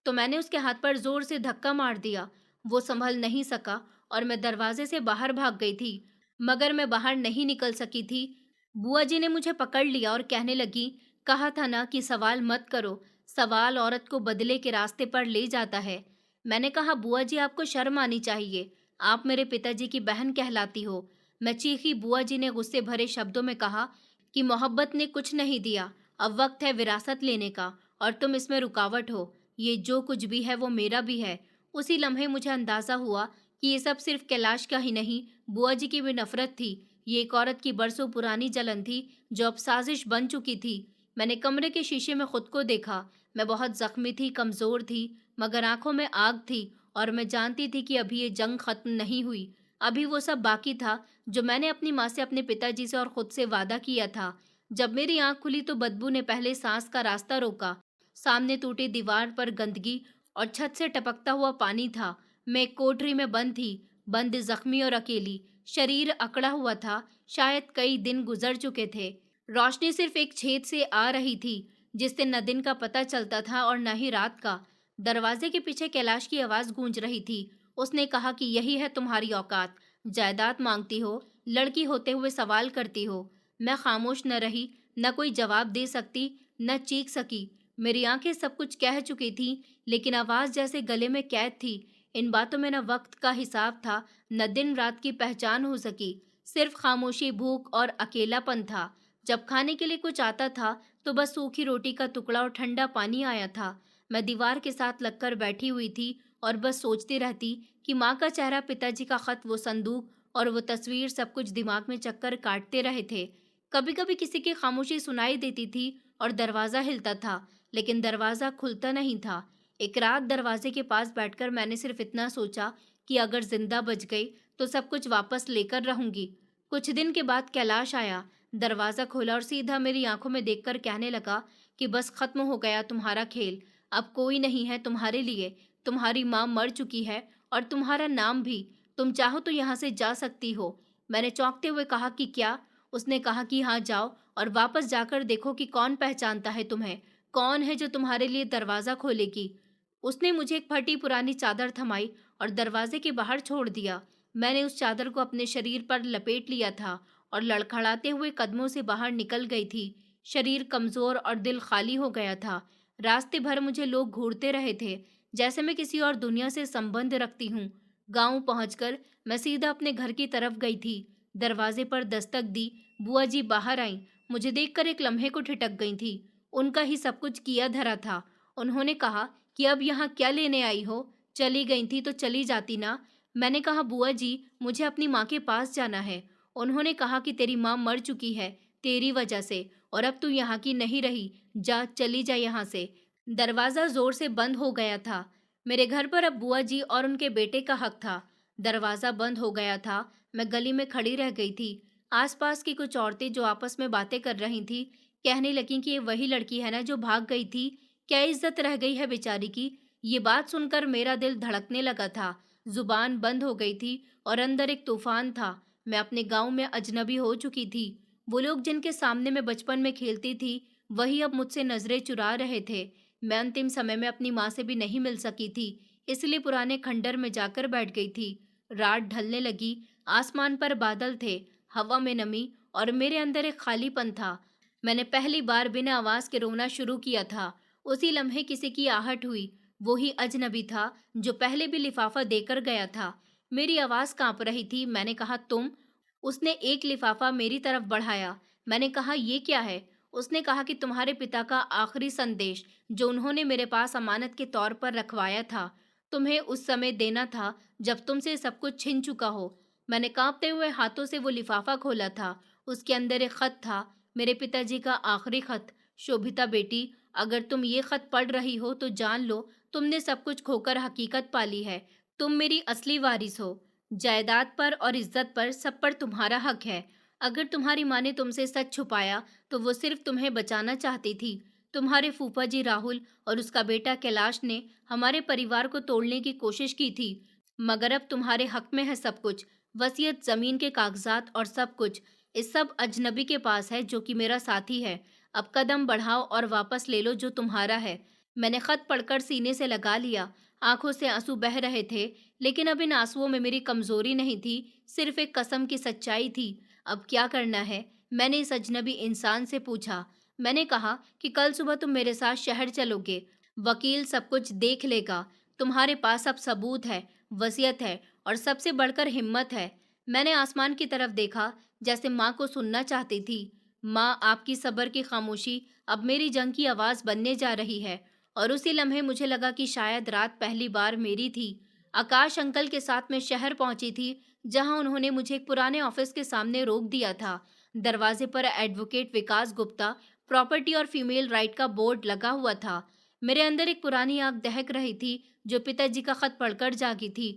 तो मैंने उसके हाथ पर जोर से धक्का मार दिया। वो संभल नहीं सका और मैं दरवाजे से बाहर भाग गई थी, मगर मैं बाहर नहीं निकल सकी थी। बुआ जी ने मुझे पकड़ लिया और कहने लगी, कहा था ना कि सवाल मत करो, सवाल औरत को बदले के रास्ते पर ले जाता है। मैंने कहा, बुआ जी, आपको शर्म आनी चाहिए, आप मेरे पिताजी की बहन कहलाती हो। मैं चीखी। बुआ जी ने गुस्से भरे शब्दों में कहा कि मोहब्बत ने कुछ नहीं दिया, अब वक्त है विरासत लेने का, और तुम इसमें रुकावट हो। ये जो कुछ भी है वो मेरा भी है। उसी लम्हे मुझे अंदाजा हुआ कि ये सब सिर्फ कैलाश का ही नहीं, बुआ जी की भी नफरत थी। ये एक औरत की बरसों पुरानी जलन थी जो अब साजिश बन चुकी थी। मैंने कमरे के शीशे में खुद को देखा। मैं बहुत जख्मी थी, कमजोर थी, मगर आंखों में आग थी, और मैं जानती थी कि अभी ये जंग खत्म नहीं हुई। अभी वो सब बाकी था जो मैंने अपनी माँ से, अपने पिताजी से और खुद से वादा किया था। जब मेरी आंख खुली तो बदबू ने पहले सांस का रास्ता रोका। सामने टूटी दीवार पर गंदगी और छत से टपकता हुआ पानी था। मैं एक कोठरी में बंद थी, बंद, जख्मी और अकेली। शरीर अकड़ा हुआ था, शायद कई दिन गुजर चुके थे। रोशनी सिर्फ एक छेद से आ रही थी, जिससे न दिन का पता चलता था और न ही रात का। दरवाजे के पीछे कैलाश की आवाज गूंज रही थी। उसने कहा कि यही है तुम्हारी औकात, जायदाद मांगती हो, लड़की होते हुए सवाल करती हो। मैं खामोश न रही, न कोई जवाब दे सकती, न चीख सकी। मेरी आंखें सब कुछ कह चुकी थी, लेकिन आवाज जैसे गले में कैद थी। इन बातों में न वक्त का हिसाब था, न दिन रात की पहचान हो सकी। सिर्फ खामोशी, भूख और अकेलापन था। जब खाने के लिए कुछ आता था तो बस सूखी रोटी का टुकड़ा और ठंडा पानी आया था। मैं दीवार के साथ लगकर बैठी हुई थी और बस सोचती रहती कि माँ का चेहरा, पिताजी का खत, वो संदूक और वो तस्वीर, सब कुछ दिमाग में चक्कर काटते रहे थे। कभी कभी किसी की खामोशी सुनाई देती थी और दरवाजा हिलता था, लेकिन दरवाजा खुलता नहीं था। एक रात दरवाजे के पास बैठकर मैंने सिर्फ इतना सोचा कि अगर जिंदा बच गई तो सब कुछ वापस लेकर रहूंगी। कुछ दिन के बाद कैलाश आया, दरवाजा खोला और सीधा मेरी आंखों में देखकर कहने लगा कि बस खत्म हो गया तुम्हारा खेल, अब कोई नहीं है तुम्हारे लिए। तुम्हारी माँ मर चुकी है और तुम्हारा नाम भी। तुम चाहो तो यहाँ से जा सकती हो। मैंने चौंकते हुए कहा कि क्या? उसने कहा कि हाँ जाओ और वापस जाकर देखो कि कौन पहचानता है तुम्हें, कौन है जो तुम्हारे लिए दरवाजा खोलेगी। उसने मुझे एक फटी पुरानी चादर थमाई और दरवाजे के बाहर छोड़ दिया। मैंने उस चादर को अपने शरीर पर लपेट लिया था और लड़खड़ाते हुए कदमों से बाहर निकल गई थी। शरीर कमजोर और दिल खाली हो गया था। रास्ते भर मुझे लोग घूरते रहे थे, जैसे मैं किसी और दुनिया से संबंध रखती हूँ। गांव पहुंचकर मैं सीधा अपने घर की तरफ गई थी। दरवाजे पर दस्तक दी। बुआ जी बाहर आईं। मुझे देखकर एक लम्हे को ठिठक गई थी। उनका ही सब कुछ किया धरा था। उन्होंने कहा कि अब यहाँ क्या लेने आई हो? चली गई थी तो चली जाती ना। मैंने कहा बुआ जी, मुझे अपनी माँ के पास जाना है। उन्होंने कहा कि तेरी माँ मर चुकी है तेरी वजह से, और अब तू यहाँ की नहीं रही। जा, चली जा यहाँ से। दरवाजा जोर से बंद हो गया था। मेरे घर पर अब बुआ जी और उनके बेटे का हक था। दरवाजा बंद हो गया था। मैं गली में खड़ी रह गई थी। आसपास की कुछ औरतें जो आपस में बातें कर रही थी कहने लगीं कि ये वही लड़की है ना जो भाग गई थी, क्या इज्जत रह गई है बेचारी की। ये बात सुनकर मेरा दिल धड़कने लगा था। जुबान बंद हो गई थी और अंदर एक तूफान था। मैं अपने गांव में अजनबी हो चुकी थी। वो लोग जिनके सामने मैं बचपन में खेलती थी वही अब मुझसे नजरें चुरा रहे थे। मैं अंतिम समय में अपनी माँ से भी नहीं मिल सकी थी, इसलिए पुराने खंडर में जाकर बैठ गई थी। रात ढलने लगी। आसमान पर बादल थे, हवा में नमी और मेरे अंदर एक खालीपन था। मैंने पहली बार बिना आवाज के रोना शुरू किया था। उसी लम्हे किसी की आहट हुई। वो ही अजनबी था जो पहले भी लिफाफा देकर गया था। मेरी आवाज कांप रही थी। मैंने कहा तुम। उसने एक लिफाफा मेरी तरफ बढ़ाया। मैंने कहा ये क्या है? उसने कहा कि तुम्हारे पिता का आखिरी संदेश जो उन्होंने मेरे पास अमानत के तौर पर रखवाया था, तुम्हें उस समय देना था जब तुमसे सब कुछ छिन चुका हो। मैंने कांपते हुए हाथों से वो लिफाफा खोला था। उसके अंदर एक खत था, मेरे पिताजी का आखिरी खत। शोभिता बेटी, अगर तुम ये खत पढ़ रही हो तो जान लो तुमने सब कुछ खोकर हकीकत पाली है। तुम मेरी असली वारिस हो। जायदाद पर और इज्जत पर सब पर तुम्हारा हक है। अगर तुम्हारी माँ ने तुमसे सच छुपाया तो वो सिर्फ तुम्हें बचाना चाहती थी। तुम्हारे फूफा जी राहुल और उसका बेटा कैलाश ने हमारे परिवार को तोड़ने की कोशिश की थी, मगर अब तुम्हारे हक में है सब कुछ। वसीयत, जमीन के कागजात और सब कुछ। इस सब अजनबी के पास है जो कि मेरा साथी है। अब कदम बढ़ाओ और वापस ले लो जो तुम्हारा है। मैंने खत पढ़कर सीने से लगा लिया। आंखों से आंसू बह रहे थे, लेकिन अब इन आंसुओं में मेरी कमजोरी नहीं थी, सिर्फ एक कसम की सच्चाई थी। अब क्या करना है? मैंने इस अजनबी इंसान से पूछा। मैंने कहा कि कल सुबह तुम मेरे साथ शहर चलोगे। वकील सब कुछ देख लेगा। तुम्हारे पास अब सबूत है, वसीयत है और सबसे बढ़कर हिम्मत है। मैंने आसमान की तरफ देखा, जैसे माँ को सुनना चाहती थी। माँ, आपकी सब्र की खामोशी अब मेरी जंग की आवाज बनने जा रही है। और उसी लम्हे मुझे लगा कि शायद रात पहली बार मेरी थी। आकाश अंकल के साथ मैं शहर पहुंची थी, जहां उन्होंने मुझे एक पुराने ऑफिस के सामने रोक दिया था। दरवाजे पर एडवोकेट विकास गुप्ता, प्रॉपर्टी और फीमेल राइट का बोर्ड लगा हुआ था। मेरे अंदर एक पुरानी आग दहक रही थी जो पिताजी का खत पढ़कर जागी थी।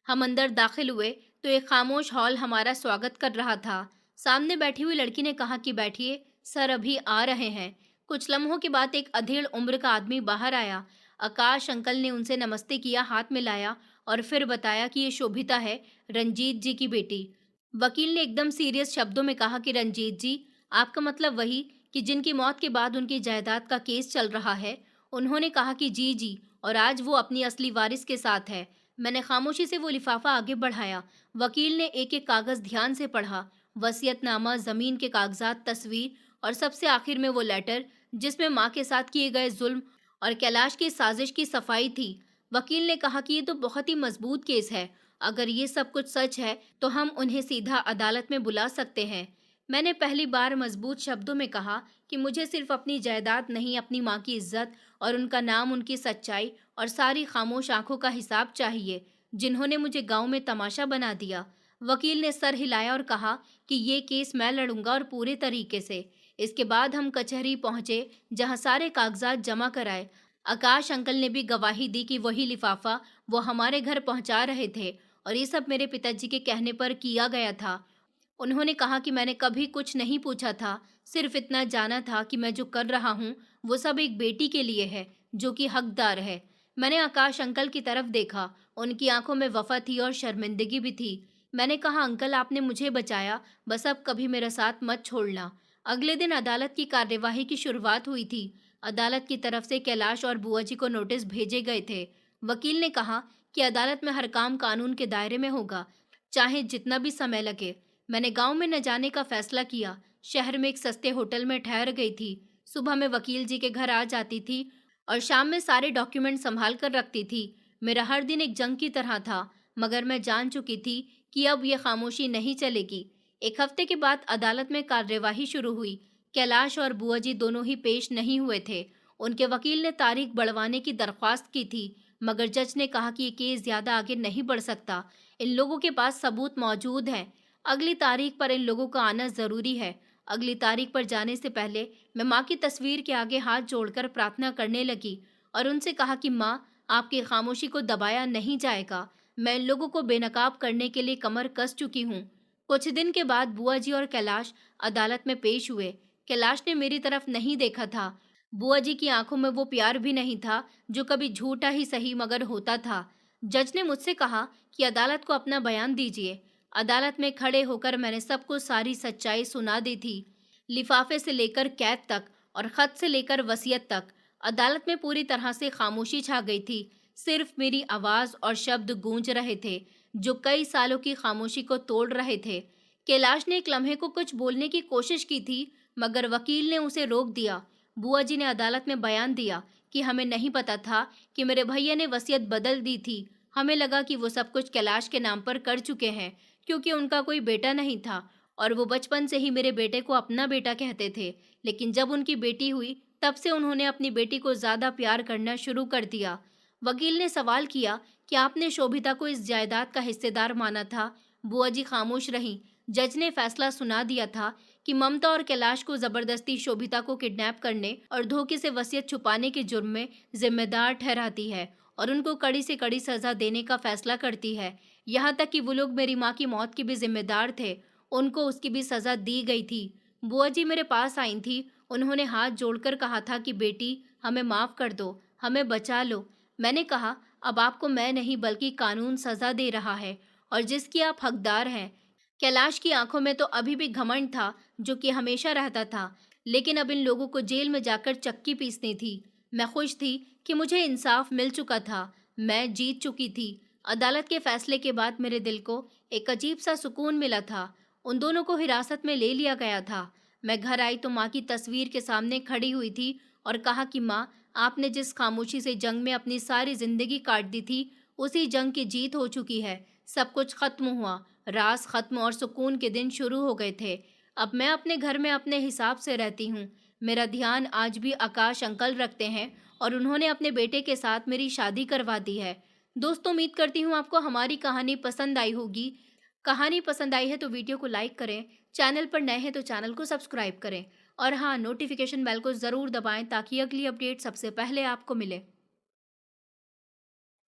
हम अंदर दाखिल हुए तो एक खामोश हॉल हमारा स्वागत कर रहा था। सामने बैठी हुई लड़की ने कहा कि बैठिए, सर अभी आ रहे हैं। कुछ लम्हों के बाद एक अधेड़ उम्र का आदमी बाहर आया। आकाश अंकल ने उनसे नमस्ते किया, हाथ मिलाया और फिर बताया कि ये शोभिता है, रंजीत जी की बेटी। वकील ने एकदम सीरियस शब्दों में कहा कि रंजीत जी, आपका मतलब वही कि जिनकी मौत के बाद उनकी जायदाद का केस चल रहा है? उन्होंने कहा कि जी जी, और आज वो अपनी असली वारिस के साथ है। मैंने खामोशी से वो लिफाफा आगे बढ़ाया। वकील ने एक एक कागज ध्यान से पढ़ा। वसीयतनामा, जमीन के कागजात, तस्वीर और सबसे आखिर में वो लेटर जिसमें माँ के साथ किए गए जुल्म और कैलाश की साजिश की सफाई थी। वकील ने कहा कि ये तो बहुत ही मजबूत केस है। अगर ये सब कुछ सच है तो हम उन्हें सीधा अदालत में बुला सकते हैं। मैंने पहली बार मजबूत शब्दों में कहा कि मुझे सिर्फ अपनी जायदाद नहीं, अपनी माँ की इज्जत और उनका नाम, उनकी सच्चाई और सारी खामोश आंखों का हिसाब चाहिए जिन्होंने मुझे गांव में तमाशा बना दिया। वकील ने सर हिलाया और कहा कि ये केस मैं लड़ूंगा और पूरे तरीके से। इसके बाद हम कचहरी पहुंचे, जहां सारे कागजात जमा कराए। आकाश अंकल ने भी गवाही दी कि वही लिफाफा वो हमारे घर पहुंचा रहे थे और ये सब मेरे पिताजी के कहने पर किया गया था। उन्होंने कहा कि मैंने कभी कुछ नहीं पूछा था, सिर्फ इतना जाना था कि मैं जो कर रहा हूँ, वो सब एक बेटी के लिए है, जो कि हकदार है। मैंने आकाश अंकल की तरफ देखा, उनकी आंखों में वफा थी और शर्मिंदगी भी थी। मैंने कहा, अंकल आपने मुझे बचाया, बस अब कभी मेरा साथ मत छोड़ना। अगले दिन अदालत की कार्यवाही की शुरुआत हुई थी। अदालत की तरफ से कैलाश और बुआ जी को नोटिस भेजे गए थे। वकील ने कहा कि अदालत में हर काम कानून के दायरे में होगा, चाहे जितना भी समय लगे। मैंने गांव में न जाने का फैसला किया। शहर में एक सस्ते होटल में ठहर गई थी। सुबह में वकील जी के घर आ जाती थी और शाम में सारे डॉक्यूमेंट संभाल कर रखती थी। मेरा हर दिन एक जंग की तरह था, मगर मैं जान चुकी थी कि अब यह खामोशी नहीं चलेगी। एक हफ्ते के बाद अदालत में कार्यवाही शुरू हुई। कैलाश और बुआ जी दोनों ही पेश नहीं हुए थे। उनके वकील ने तारीख बढ़वाने की दरख्वास्त की थी, मगर जज ने कहा कि ये केस ज्यादा आगे नहीं बढ़ सकता। इन लोगों के पास सबूत मौजूद हैं। अगली तारीख पर इन लोगों का आना जरूरी है। अगली तारीख पर जाने से पहले मैं माँ की तस्वीर के आगे हाथ जोड़कर प्रार्थना करने लगी और उनसे कहा कि माँ, आपकी खामोशी को दबाया नहीं जाएगा। मैं इन लोगों को बेनकाब करने के लिए कमर कस चुकी हूँ। कुछ दिन के बाद बुआ जी और कैलाश अदालत में पेश हुए। कैलाश ने मेरी तरफ नहीं देखा था। बुआ जी की आंखों में वो प्यार भी नहीं था जो कभी झूठा ही सही मगर होता था। जज ने मुझसे कहा कि अदालत को अपना बयान दीजिए। अदालत में खड़े होकर मैंने सबको सारी सच्चाई सुना दी थी, लिफाफे से लेकर कैद तक और खत से लेकर वसीयत तक। अदालत में पूरी तरह से खामोशी छा गई थी। सिर्फ मेरी आवाज और शब्द गूंज रहे थे, जो कई सालों की खामोशी को तोड़ रहे थे। कैलाश ने एक लम्हे को कुछ बोलने की कोशिश की थी, मगर वकील ने उसे रोक दिया। बुआ जी ने अदालत में बयान दिया कि हमें नहीं पता था कि मेरे भैया ने वसीयत बदल दी थी। हमें लगा कि वो सब कुछ कैलाश के नाम पर कर चुके हैं, क्योंकि उनका कोई बेटा नहीं था और वो बचपन से ही मेरे बेटे को अपना बेटा कहते थे। लेकिन जब उनकी बेटी हुई, तब से उन्होंने अपनी बेटी को ज्यादा प्यार करना शुरू कर दिया। वकील ने सवाल किया कि आपने शोभिता को इस जायदाद का हिस्सेदार माना था। बुआ जी खामोश रहीं। जज ने फैसला सुना दिया था कि ममता और कैलाश को जबरदस्ती शोभिता को किडनैप करने और धोखे से वसीयत छुपाने के जुर्म में जिम्मेदार ठहराती है और उनको कड़ी से कड़ी सजा देने का फैसला करती है। यहाँ तक कि वो लोग मेरी माँ की मौत के भी जिम्मेदार थे, उनको उसकी भी सजा दी गई थी। बुआ जी मेरे पास आई थी। उन्होंने हाथ जोड़कर कहा था कि बेटी, हमें माफ कर दो, हमें बचा लो। मैंने कहा, अब आपको मैं नहीं बल्कि कानून सजा दे रहा है और जिसकी आप हकदार हैं। कैलाश की आंखों में तो अभी भी घमंड था, जो कि हमेशा रहता था, लेकिन अब इन लोगों को जेल में जाकर चक्की पीसनी थी। मैं खुश थी कि मुझे इंसाफ मिल चुका था, मैं जीत चुकी थी। अदालत के फैसले के बाद मेरे दिल को एक अजीब सा सुकून मिला था। उन दोनों को हिरासत में ले लिया गया था। मैं घर आई तो माँ की तस्वीर के सामने खड़ी हुई थी और कहा कि माँ, आपने जिस खामोशी से जंग में अपनी सारी जिंदगी काट दी थी, उसी जंग की जीत हो चुकी है। सब कुछ खत्म हुआ, राज खत्म और सुकून के दिन शुरू हो गए थे। अब मैं अपने घर में अपने हिसाब से रहती हूँ। मेरा ध्यान आज भी आकाश अंकल रखते हैं और उन्होंने अपने बेटे के साथ मेरी शादी करवा दी है। दोस्तों, उम्मीद करती हूँ आपको हमारी कहानी पसंद आई होगी। कहानी पसंद आई है तो वीडियो को लाइक करें, चैनल पर नए हैं तो चैनल को सब्सक्राइब करें और हाँ, नोटिफिकेशन बेल को ज़रूर दबाएं ताकि अगली अपडेट सबसे पहले आपको मिले।